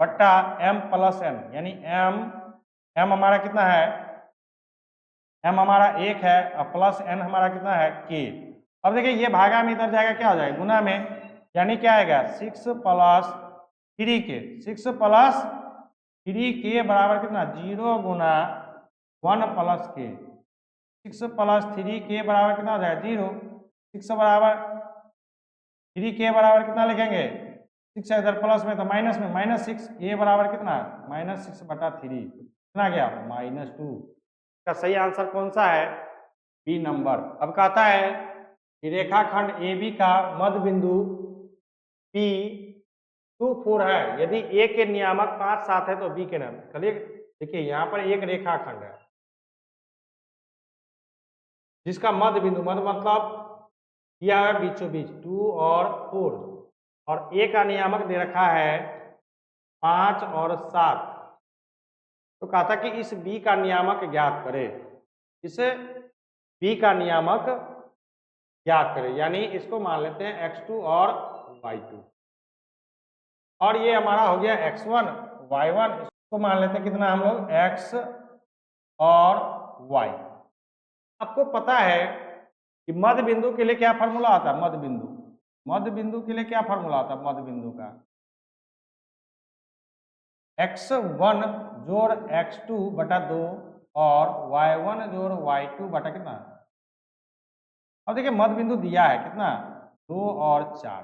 बट्टा m प्लस n, यानी m हमारा कितना है m हमारा 1 है और प्लस n हमारा कितना है k। अब देखिए ये भागा में इधर जाएगा क्या हो जाएगा गुना में, यानी क्या आएगा 6 प्लस 3k 6 प्लस 3k बराबर कितना 0 गुना 1 प्लस k। 6 प्लस 3k बराबर कितना हो जाएगा 0। 6 बराबर 3k बराबर कितना लिखेंगे 6 इधर प्लस में तो माइनस में -6 k बराबर कितना -6 बटा 3 कितना गया -2। इसका सही आंसर कौन सा है बी नंबर। अब कहता है कि रेखाखंड AB का मध्य बिंदु P 2, 4 है। यदि A के नियामक 5, 7 है तो B के नाम चलिए देखिए यहाँ पर एक रेखाखंड है जिसका मध्य बिंदु मध्य मतलब दिया है बीचों बीच 2 और 4, और A का नियामक दे रखा है 5 और 7। तो कहा था कि इस B का नियामक ज्ञात करे, इस B का नियामक ज्ञात करे, यानी इसको मान लेते हैं x2 और y2, और ये हमारा हो गया x1 y1, इसको मान लेते हैं कितना हम लोग x और y। आपको पता है कि मध्य बिंदु के लिए क्या फॉर्मूला आता है मध्य बिंदु के लिए क्या फॉर्मूला आता है मध्य बिंदु का x1 जोड़ x2 बटा 2 और y1 जोड़ y2 बटा कितना। अब देखिए मध्य बिंदु दिया है कितना 2 और 4।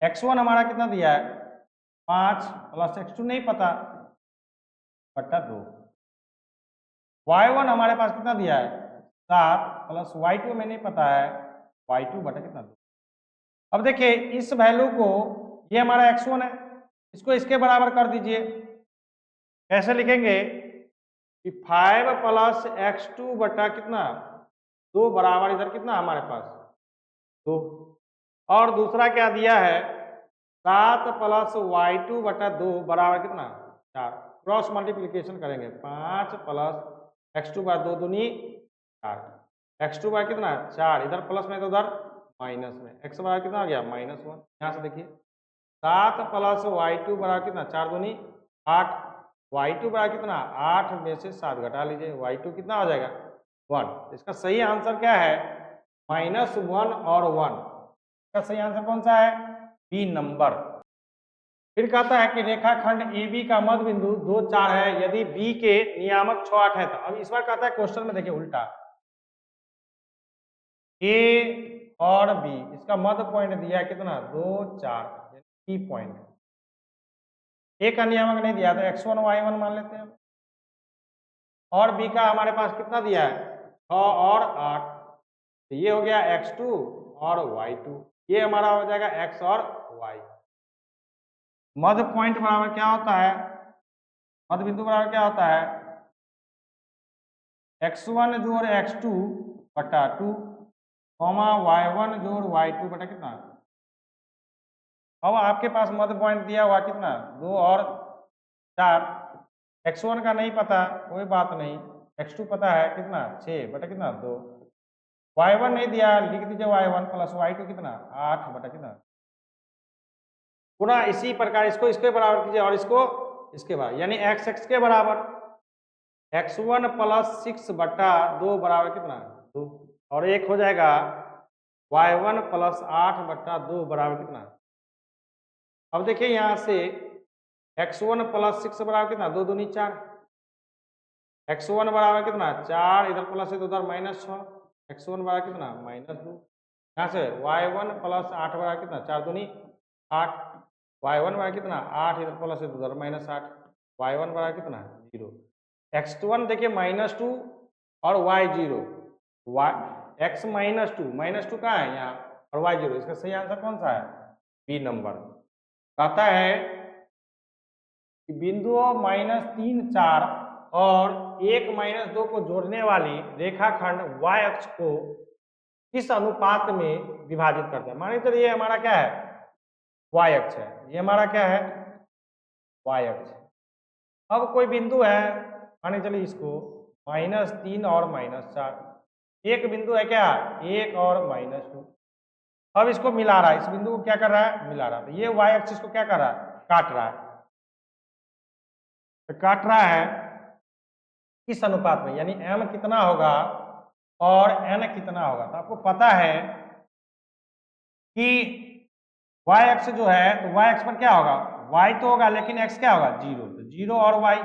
x1 हमारा कितना दिया है 5 प्लस x2 नहीं पता बटा 2। y1 हमारे पास कितना दिया है 7 प्लस y2 में नहीं पता है y2 बटा कितना 2। अब देखिए इस वैल्यू को ये हमारा x1 है, इसको इसके बराबर कर दीजिए। कैसे लिखेंगे कि 5 प्लस x2 बटा कितना 2 बराबर इधर कितना हमारे पास 2, और दूसरा क्या दिया है 7 प्लस y2 बटा 2 बराबर कितना 4। क्रॉस मल्टीप्लिकेशन करेंगे 5 प्लस x2 बाय 2 दूनी 4, x2 बाय कितना 4, इधर प्लस में तो उधर माइनस में, x बराबर कितना आ गया -1। यहाँ से देखिए 7 प्लस y2 बराबर कितना 4 दूनी 8, y2 बराबर कितना 8 में से 7 घटा लीजिए, y2 कितना हो जाएगा 1। इसका सही आंसर क्या है -1 और 1। इसका सही आंसर कौन सा है बी नंबर। फिर कहता है कि रेखाखंड AB का मध्य बिंदु 2, 4 है यदि B के नियामक 6, 8 है। तो अब इस बार कहता है क्वेश्चन में देखिए उल्टा A और B, इसका मध्य पॉइंट दिया है कितना 2, 4 P पॉइंट। A का नियामक नहीं दिया तो x1 y1 मान लेते हैं, और B का हमारे पास कितना दिया है और 8, तो ये हो गया x2 और y2, ये हमारा हो जाएगा x और y। मध्य पॉइंट बराबर क्या होता है, मध्य बिंदु बराबर क्या होता है, x1 जोड़ x2 बटा 2 y1 जोड़ y2 बटा कितना। अब आपके पास मध्य पॉइंट दिया हुआ कितना, 2 और 4, x1 का नहीं पता कोई बात नहीं, x2 पता है कितना 6 बटा कितना 2, y1 नहीं दिया लिख दीजिए y1 प्लस y2 कितना 8 बटा कितना। पुनः इसी प्रकार इसको इसके बराबर कीजिए और इसको इसके बराबर, यानी x के बराबर x1 प्लस 6 बटा 2 बराबर कितना 2, और एक हो जाएगा y1 प्लस 8 बटा 2 बराबर कितना। अब देखिए यहां से x1 प्लस 6 बराबर कितना 2 दूनी 4, x1 बराबर कितना 4, इधर प्लस है तो उधर -6, x1 बराबर कितना -2, यहाँ से y1 प्लस 8 बराबर कितना 4 दूनी 8, y1 बराबर कितना 8, इधर प्लस है तो उधर -8, y1 बराबर कितना 0, x1 देखिए -2 और y 0, x -2 कहाँ है यहाँ और y 0, इसका सही आंसर कौन सा है, बी नंबर। कहता है कि बिंदुओं -3, 4 और 1, -2 को जोड़ने वाली रेखाखंड y अक्ष को किस अनुपात में विभाजित करते हैं। मानिए चलिए ये हमारा क्या है y अक्ष है, ये हमारा क्या है y अक्ष। अब कोई बिंदु है, मानिए चलिए इसको -3 और -4, एक बिंदु है क्या 1 और -2, अब इसको मिला रहा है, इस बिंदु को क्या कर रहा है मिला रहा है, तो ये y अक्ष इसको क्या कर रहा है काट रहा है, तो काट रहा है किस अनुपात में, यानी m कितना होगा और n कितना होगा। तो आपको पता है कि y अक्ष जो है तो y अक्ष पर क्या होगा y तो होगा लेकिन x क्या होगा 0, तो 0 और y।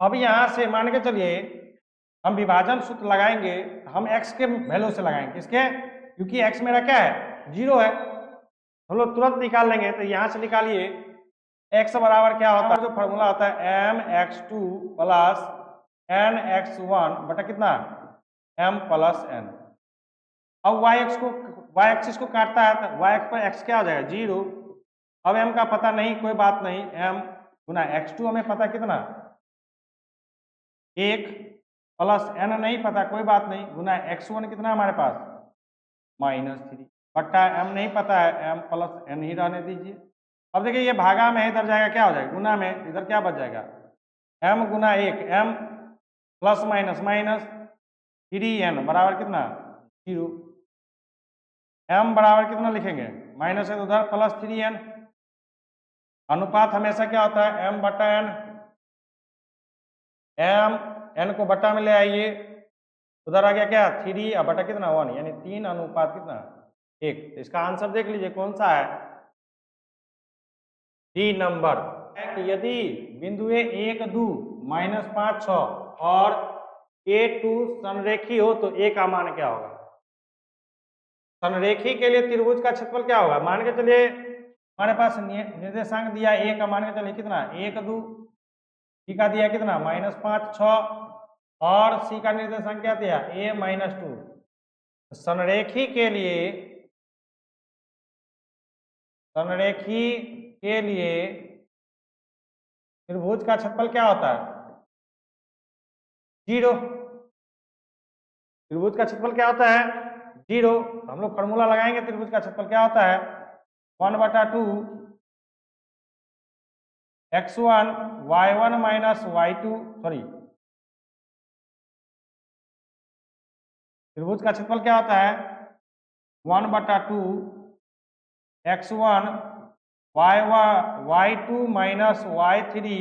अब यहां से मान के चलिए हम विभाजन सूत्र लगाएंगे, हम x के वैल्यू से लगाएंगे किसके, क्योंकि x मेरा क्या है 0 है, हम लोग तुरंत निकाल लेंगे, तो यहां से निकालिए x बराबर क्या होता है, जो फॉर्मूला होता है mx2 प्लस nx1 बटा कितना m प्लस n। अब y एक्सिस को काटता है तो y एक्स पर x क्या हो जाएगा 0, अब m का पता नहीं कोई बात नहीं, m गुना x2 हमें पता कितना 1 प्लस n नहीं पता कोई बात नहीं, गुना x1 कितना हमारे पास -3 बट्टा m नहीं पता है m प्लस n ही रहने दीजिए। अब देखिए ये भागा में इधर जाएगा क्या हो जाएगा गुना में, इधर क्या बच जाएगा m गुना 1 m plus minus minus 3n बराबर कितना 0, m बराबर कितना लिखेंगे माइनस है तो उधर प्लस 3n, अनुपात हमेशा क्या होता है m बटा n, m n को बटा में ले आइए, उधर आ गया क्या 3 और बटा कितना 1, यानी 3 अनुपात कितना 1। तो इसका आंसर देख लीजिए कौन सा है, डी नंबर। यदि बिंदुए 1, 2, -5, 6 और A2 संरेखी हो तो A का मान क्या होगा। संरेखी के लिए त्रिभुज का क्षेत्रफल क्या होगा, मान के चलिए हमारे पास निर्देशांक दिया A का, मान के चलिए कितना 1, 2, C का दिया कितना -5, 6 और C का निर्देशांक क्या दिया A -2। संरेखी के लिए त्रिभुज का क्षेत्रफल क्या होता है 0, त्रिभुज का क्षेत्रफल क्या होता है 0। हम लोग फॉर्मूला लगाएंगे, त्रिभुज का क्षेत्रफल क्या होता है 1/2 x1 y1 minus y2, sorry त्रिभुज का क्षेत्रफल क्या होता है 1/2 x1 y2 minus y3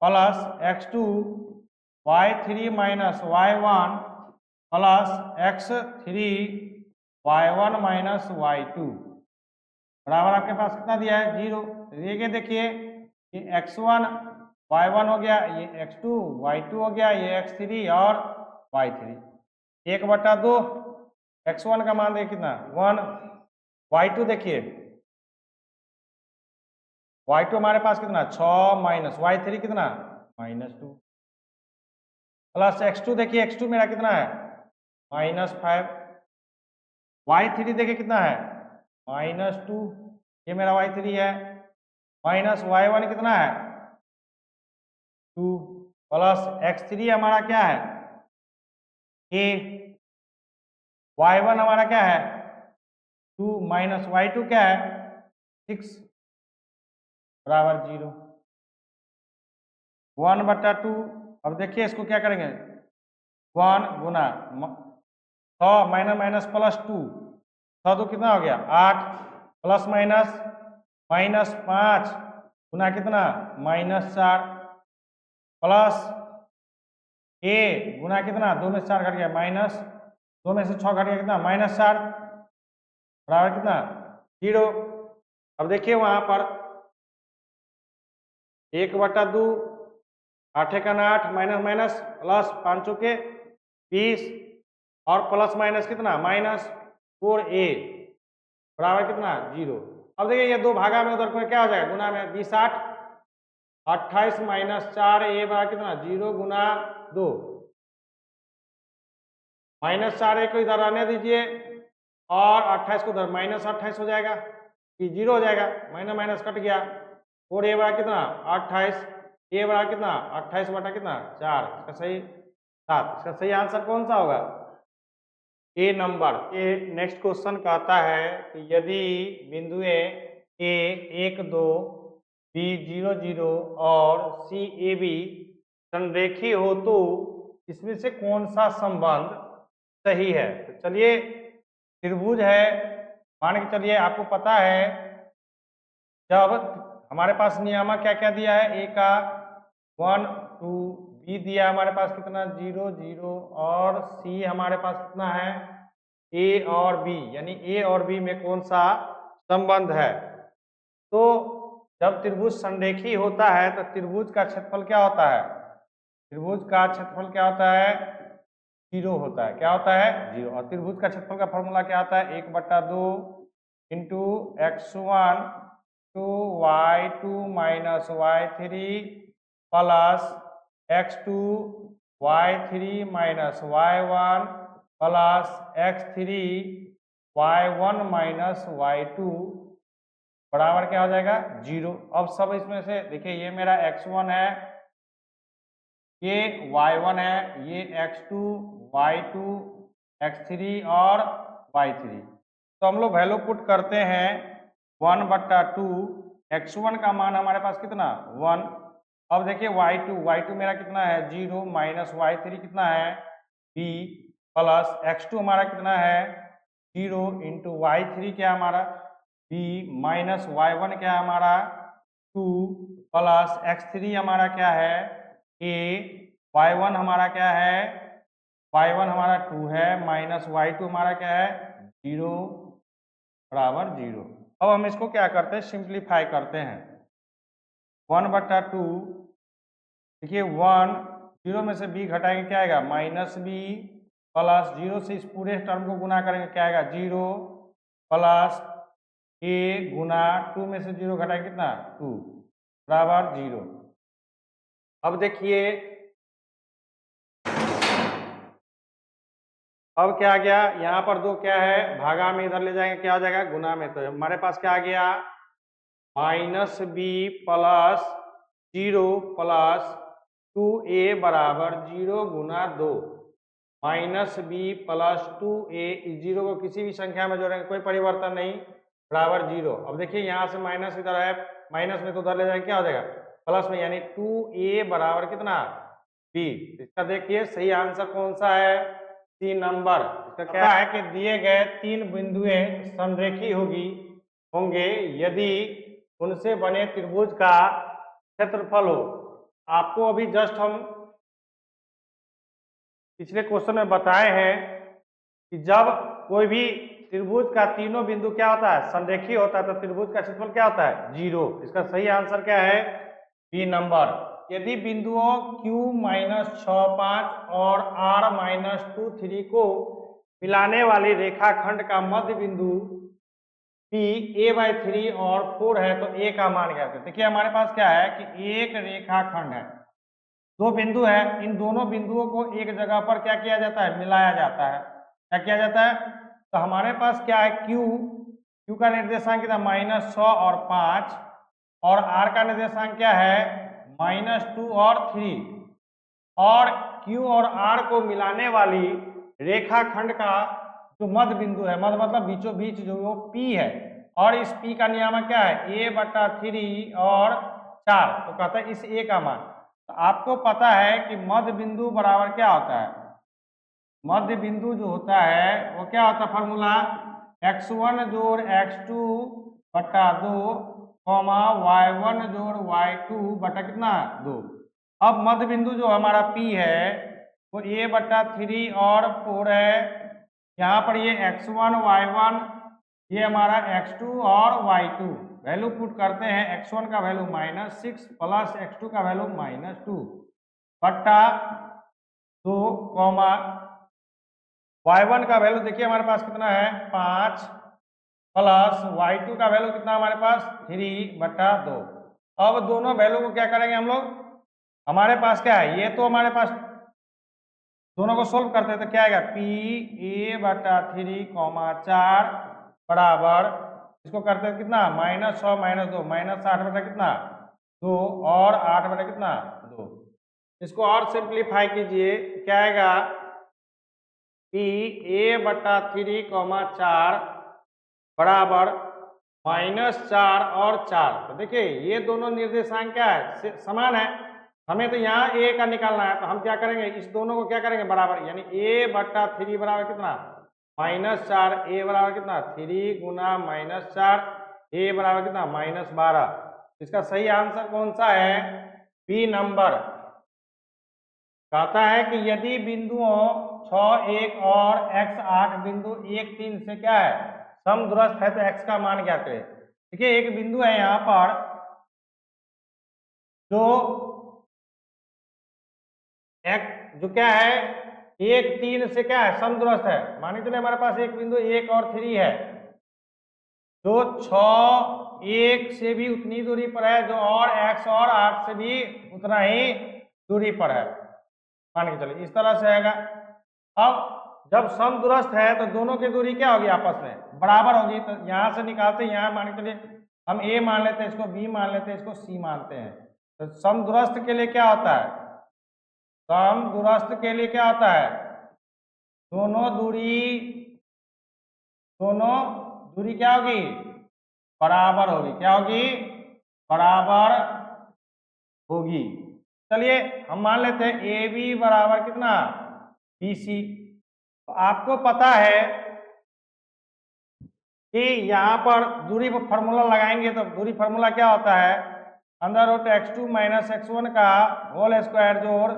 plus x2 y3 minus y1 plus x3 y1 minus y2 बराबर आपके पास कितना दिया है 0। ये देखिए ये x1 y1 हो गया, ये x2 y2 हो गया, ये x3 और y3, 1/2 x1 का मान देखिए कितना 1, y2 देखिए y2 हमारे पास कितना 6 माइनस y3 कितना -2, प्लस x2, देखिए x2 मेरा कितना है -5, y3 देखिए कितना है -2, ये मेरा y3 है, माइनस y1 कितना है 2, प्लस x3 हमारा क्या है a, y1 हमारा क्या है 2 माइनस y2 क्या है 6 बराबर 0, 1/2। अब देखिए इसको क्या करेंगे 1 गुना 6 माइनस माइनस प्लस 2, 6 तो कितना हो गया 8, प्लस माइनस -5 गुना कितना -4, प्लस a गुना कितना 2 में से 4 घट गया -2 में से 6 घट गया कितना -4 बराबर कितना 0। अब देखिए वहां पर 1/2, 8 का 8 माइनस माइनस प्लस 5 के 20 और प्लस माइनस कितना -4a बराबर कितना 0। अब देखिए ये दो भागा में उधर में क्या हो जाएगा गुना में 20 8 28 माइनस 4a बराबर कितना 0 गुना 2, -4a को इधर रहने दीजिए और 28 को उधर -28 हो जाएगा कि 0 हो जाएगा, माइनस माइनस कट गया, और a बड़ा कितना 28, a बड़ा कितना 28 बटा कितना 4, इसका सही 7, इसका सही आंसर कौन सा होगा ए नंबर। ये नेक्स्ट क्वेश्चन कहता है कि यदि बिंदुए ए 1 2 बी 0 0 और सी ए बी संरेखीय हो तो इसमें से कौन सा संबंध सही है। तो चलिए त्रिभुज है, मान के चलिए आपको पता है जब हमारे पास नियामक क्या क्या दिया है, ए का 1 2, बी दिया हमारे पास कितना 0 0 और सी हमारे पास कितना है ए और बी, यानी ए और बी में कौन सा संबंध है। तो जब त्रिभुज संरेखीय होता है तो त्रिभुज का क्षेत्रफल क्या होता है, त्रिभुज का क्षेत्रफल क्या होता है 0 होता है, क्या होता है 0। और त्रिभुज का क्षेत्रफल का फॉर्मूला क्या आता है 1/2 into x1 to y2 minus y3 plus x2 y3 minus y1 plus x3 y1 minus y2 बराबर क्या हो जाएगा 0। अब सब इसमें से देखिए ये मेरा x1 है, ये y1 है, ये x2 y2 x3 और y3। तो हम लोग वैल्यू पुट करते हैं 1/2, x1 का मान हमारे पास कितना 1। अब देखिए y2 मेरा कितना है 0 माइनस y3 कितना है b प्लस x2 हमारा कितना है 0 इंटू y3 क्या हमारा b माइनस y1 क्या है हमारा 2 प्लस x3 हमारा क्या है a, y1 हमारा क्या है y1 हमारा 2 है माइनस y2 हमारा क्या है 0 बराबर 0। अब हम इसको क्या करते हैं सिंप्लीफाई करते हैं 1/2, देखिए 1 0 में से b घटाएंगे क्या आएगा -b प्लस 0 से इस पूरे टर्म को गुना करेंगे क्या आएगा 0 प्लस a गुना 2 में से 0 घटाएंगे कितना 2 बराबर 0। अब देखिए अब क्या आ गया यहाँ पर 2 क्या है भागा में इधर ले जाएंगे क्या हो जाएगा गुना में, तो हमारे पास क्या आ गया -b प्लस 0 प्लस 2a बराबर 0 गुना 2, -b प्लस 2a 0 को किसी भी संख्या में जोड़ेंगे कोई परिवर्तन नहीं बराबर 0। अब देखिए यहाँ से माइनस इधर है, माइनस में तो उधर ले जाएंगे क्या हो जाएगा प्लस में, यानी 2a बराबर कितना b। इसका देखिए सही आंसर कौन सा है सी नंबर। इसका क्या है कि दिए गए 3 बिंदुएं संरेखीय होंगे यदि उनसे बने त्रिभुज का क्षेत्रफल हो। आपको अभी जस्ट हम पिछले क्वेश्चन में बताए हैं कि जब कोई भी त्रिभुज का तीनों बिंदु क्या होता है संरेखीय होता है तो त्रिभुज का क्षेत्रफल क्या होता है 0। इसका सही आंसर क्या है बी नंबर। यदि बिंदुओं Q -6 5 और R -2 3 को मिलाने वाली रेखाखंड का मध्य बिंदु P a/3 और 4 है तो a का मान क्या है। देखिए हमारे पास क्या है कि एक रेखाखंड है, दो बिंदु है, इन दोनों बिंदुओं को एक जगह पर क्या किया जाता है, मिलाया जाता है। क्या किया जाता है, तो हमारे पास क्या है, क्यू का निर्देशांक कितना, -100 और 5, और आर का निर्देशांक क्या है, -2 और 3, और क्यू और आर को मिलाने वाली रेखाखंड का जो मध्य बिंदु है, मध्य मतलब बीचों बीच जो वो पी है, और इस पी का नियामक क्या है, a/3 और 4, तो कहता है इस ए का मान। तो आपको पता है कि मध्य बिंदु बराबर क्या होता है, मध्य बिंदु जो होता है वो क्या होता है, फॉर्मूला x1 जोड़ x2 बटा 2, y1 जोड़ y2 बटा कितना 2। अब मध्य बिंदु जो हमारा P है वो a/3 और 4 है, यहाँ पर ये x1 y1, ये हमारा x2 और y2, वैल्यू पुट करते हैं, x1 का वैल्यू -6 प्लस x2 का वैल्यू -2 बट्टा 2, y1 का वैल्यू देखिए हमारे पास कितना है 5 प्लस y2 का वैल्यू कितना हमारे पास 3/2। अब दोनों वैल्यू को क्या करेंगे हम लोग, हमारे पास क्या है, ये तो हमारे पास दोनों को सोल्व करते हैं तो क्या आएगा, p a/3, 4 बराबर, इसको करते हैं कितना, -100 -2 -8 बटा कितना 2, और 8 बटा कितना 2। इसको और सिंप्लीफाई कीजिए, क्या आएगा, p a/3, 4 बराबर -4 और 4। तो देखिए ये दोनों निर्देशांक क्या है, समान है, हमें तो यहाँ a का निकालना है, तो हम क्या करेंगे, इस दोनों को क्या करेंगे बराबर, यानी a/3 बराबर कितना -4, a बराबर कितना 3 गुना -4, a बराबर कितना -12। इसका सही आंसर कौन सा है, बी नंबर। कहता है कि यदि बिंदुओं 6, 1 और x 8 बिंदु 1, 3 से क्या है, समदूरस्थ है, तो x का मान ज्ञात करें। देखिए एक बिंदु है यहाँ पर जो x जो क्या है 1, 3 से क्या है, समदूरस्थ है। मान के चलिए हमारे पास एक बिंदु 1 और 3 है, जो 6, 1 से भी उतनी दूरी पर है, जो और x और 8 से भी उतना ही दूरी पर है, मान के चलिए इस तरह से आएगा। अब जब समदूरस्थ है तो दोनों की दूरी क्या होगी, आपस में बराबर होगी। तो यहाँ से निकालते हैं, यहाँ मान के चलिए हम a मान लेते हैं, इसको b मान लेते हैं, इसको c मानते हैं। तो समदूरस्थ के लिए क्या होता है, समदूरस्थ के लिए क्या होता है, दोनों दूरी क्या होगी, बराबर होगी। क्या होगी, बराबर होगी। चलिए हम मान लेते हैं ए बी बराबर कितना BC। तो आपको पता है कि यहाँ पर दूरी पर फॉर्मूला लगाएंगे, तो दूरी फॉर्मूला क्या होता है, √x2 - x1 का होल स्क्वायर जोड़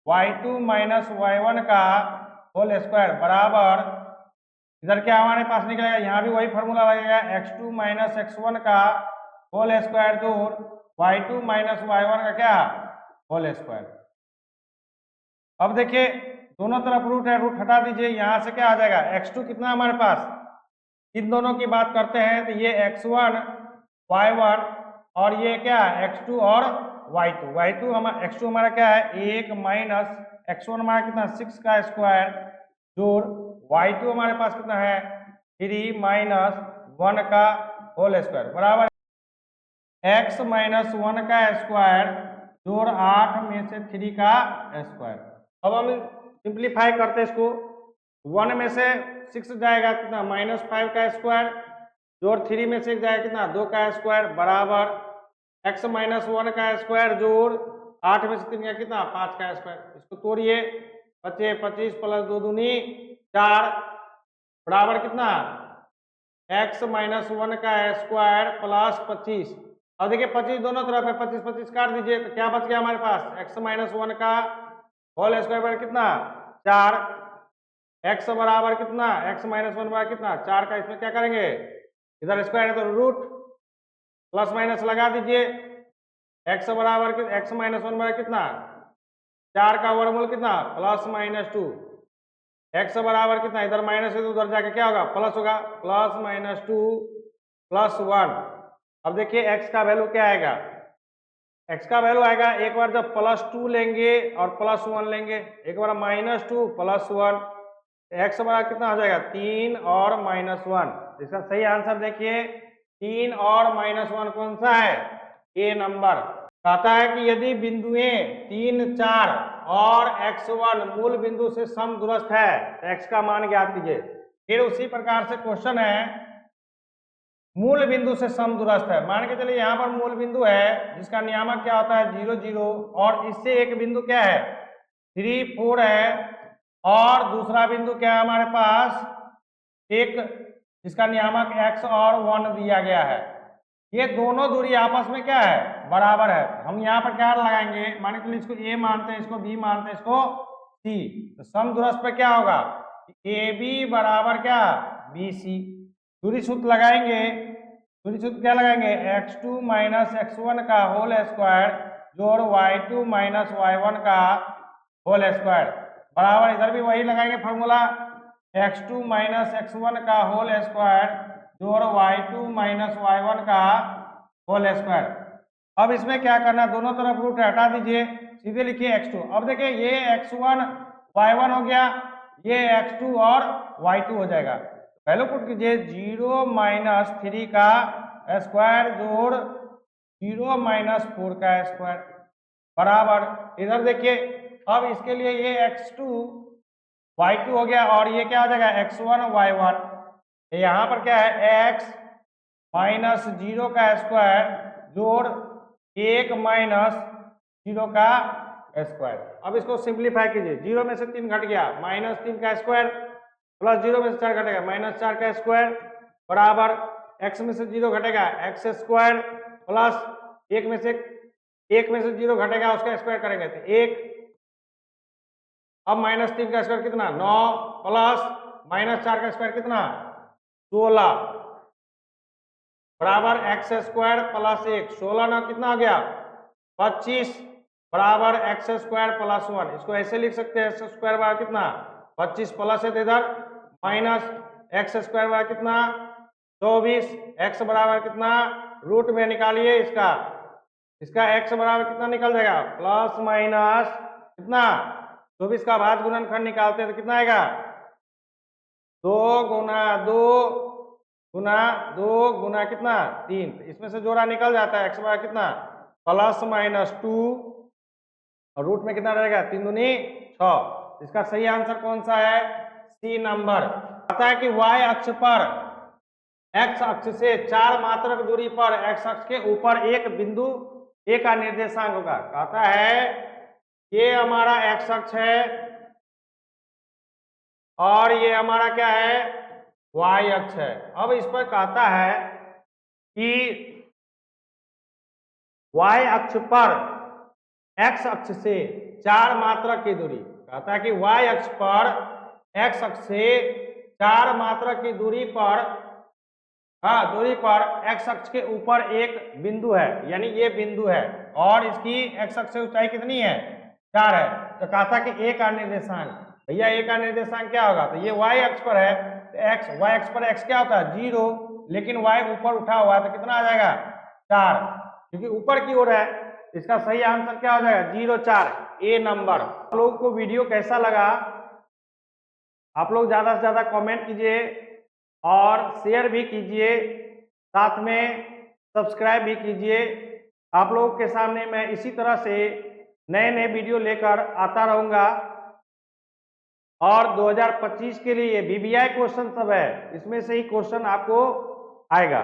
y2 - y1 का होल स्क्वायर बराबर, इधर क्या हमारे पास निकलेगा, यहाँ भी वही फॉर्मूला लगेगा, x2 - x1 का होल स्क्वायर जोड़ y2 - y1 का क्या होल स्क्वायर। अब देखिए दोनों तरफ रूट है, रूट हटा दीजिए, यहाँ से क्या आ जाएगा, x2 कितना हमारे पास, इन दोनों की बात करते हैं तो ये x1 y1 और ये क्या है x2 और y2 हमारा x2 हमारा क्या है 1 माइनस x1 हमारा कितना 6 का स्क्वायर जोड़ y2 हमारे पास कितना है 3 माइनस 1 का होल स्क्वायर बराबर x माइनस 1 का स्क्वायर जोड़ 8 में से 3 का स्क्वायर। अब हम सिंप्लीफाई करते हैं इसको, 1 में से 6 जाएगा कितना -5 का स्क्वायर जोड़ 3 में से जाएगा कितना 2 का स्क्वायर बराबर x माइनस 1 का स्क्वायर जोड़ 8 में से 3 का कितना 5 का स्क्वायर। इसको तोड़िए, बचे 25 प्लस 2 दूनी 4 बराबर कितना x माइनस 1 का स्क्वायर प्लस 25। अब देखिए 25 दोनों तरफ है, 25 25 काट दीजिए तो क्या बच गया हमारे पास x माइनस 1 का होल स्क्वायर बराबर कितना 4, x बराबर कितना x माइनस 1 बराबर कितना 4 का, इसमें क्या करेंगे इधर स्क्वायर है तो रूट प्लस माइनस लगा दीजिए, x बराबर x माइनस 1 बराबर कितना 4 का वर्गमूल कितना प्लस -2, x बराबर कितना इधर माइनस है तो उधर जाके क्या होगा प्लस होगा, +-2 +1। अब देखिए x का वैल्यू क्या आएगा x का वैल्यू आएगा एक बार जब +2 लेंगे और +1 लेंगे, एक बार -2 +1, x बराबर कितना हो जाएगा 3 और -1। इसका सही आंसर देखिए 3 और -1 कौन सा है, ए नंबर। कहता है कि यदि बिंदुएं 3, 4 और x1 मूल बिंदु से समदूरस्थ है तो x का मान ज्ञात कीजिए। फिर उसी प्रकार से क्वेश्चन है मूल बिंदु से समदूरस्थ है, मान के चलिए यहाँ पर मूल बिंदु है जिसका नियामक क्या होता है 0, 0 और इससे एक बिंदु क्या है 3, 4 है और दूसरा बिंदु क्या है हमारे पास एक जिसका नियामक x और 1 दिया गया है। ये दोनों दूरी आपस में क्या है बराबर है। हम यहाँ पर क्या लगाएंगे, मान के चलिए इसको a मानते हैं, इसको b मानते हैं, इसको c, तो समदूरस्थ पे क्या होगा AB बराबर क्या BC। दूरी सूत्र लगाएंगे, दूरी सूत्र क्या लगाएंगे x2 - x1 का होल स्क्वायर जोड़ y2 - y1 का होल स्क्वायर बराबर, इधर भी वही लगाएंगे फॉर्मूला x2 - x1 का होल स्क्वायर जोड़ y2 - y1 का होल स्क्वायर। अब इसमें क्या करना, दोनों तरफ रूट हटा दीजिए, सीधे लिखिए x2। अब देखिए ये x1 y1 हो गया, ये x2 और y2 हो जाएगा। वैल्यू पुट कीजिए 0 - 3 का स्क्वायर जोड़ 0 - 4 का स्क्वायर बराबर, इधर देखिए अब इसके लिए ये x2 y2 हो गया और ये क्या हो जाएगा x1 y1। यहाँ पर क्या है x - 0 का स्क्वायर जोड़ 1 - 0 का स्क्वायर। अब इसको सिंप्लीफाई कीजिए, 0 में से 3 घट गया -3 का स्क्वायर प्लस 0 में से 4 घटेगा -4 का स्क्वायर बराबर x में से 0 घटेगा x स्क्वायर प्लस 1 में से 0 घटेगा उसका स्क्वायर करेंगे तो 1। अब -3 का स्क्वायर कितना 9 प्लस -4 का स्क्वायर कितना 16 बराबर x स्क्वायर प्लस 1, 16 ना कितना हो गया 25 बराबर x स्क्वायर प्लस 1। इसको ऐसे लिख सकते हैं x स्क्वायर बराबर कितना 25 प्लस है तो इधर माइनस x स्क्वायर बराबर कितना 24, x बराबर कितना रूट में निकालिए इसका x बराबर कितना निकल जाएगा प्लस माइनस कितना 24 का भाज्य गुणनखंड निकालते हैं तो कितना आएगा 2 गुना 2 गुना 2 गुना कितना 3, इसमें से जोड़ा निकल जाता है x बराबर कितना प्लस माइनस 2 और रूट में कितना रहेगा 3 दूनी 6। इसका सही आंसर कौन सा है सी नंबर। कहता है कि y अक्ष पर x अक्ष से 4 मात्रक दूरी पर x अक्ष के ऊपर एक बिंदु a का निर्देशांक होगा। कहता है ये हमारा x अक्ष है और ये हमारा क्या है y अक्ष है। अब इस पर कहता है कि y अक्ष पर x अक्ष से 4 मात्रक की दूरी, कहता है कि y अक्ष पर x अक्ष से 4 मात्रक की दूरी पर दूरी पर x अक्ष के ऊपर एक बिंदु है, यानी ये बिंदु है और इसकी x अक्ष से ऊंचाई कितनी है 4 है। तो कहता कि a का निर्देशांक, भैया a का निर्देशांक क्या होगा, तो ये y अक्ष पर है तो y अक्ष पर x क्या होता है 0, लेकिन y ऊपर उठा हुआ है तो कितना आ जाएगा 4, क्योंकि ऊपर की ओर है। इसका सही आंसर क्या हो जाएगा 0, 4 ए नंबर। आप लोगों को वीडियो कैसा लगा, आप लोग ज्यादा से ज्यादा कमेंट कीजिए और शेयर भी कीजिए, साथ में सब्सक्राइब भी कीजिए। आप लोगों के सामने मैं इसी तरह से नए नए वीडियो लेकर आता रहूंगा। और 2025 के लिए VBI क्वेश्चन सब है, इसमें से ही क्वेश्चन आपको आएगा।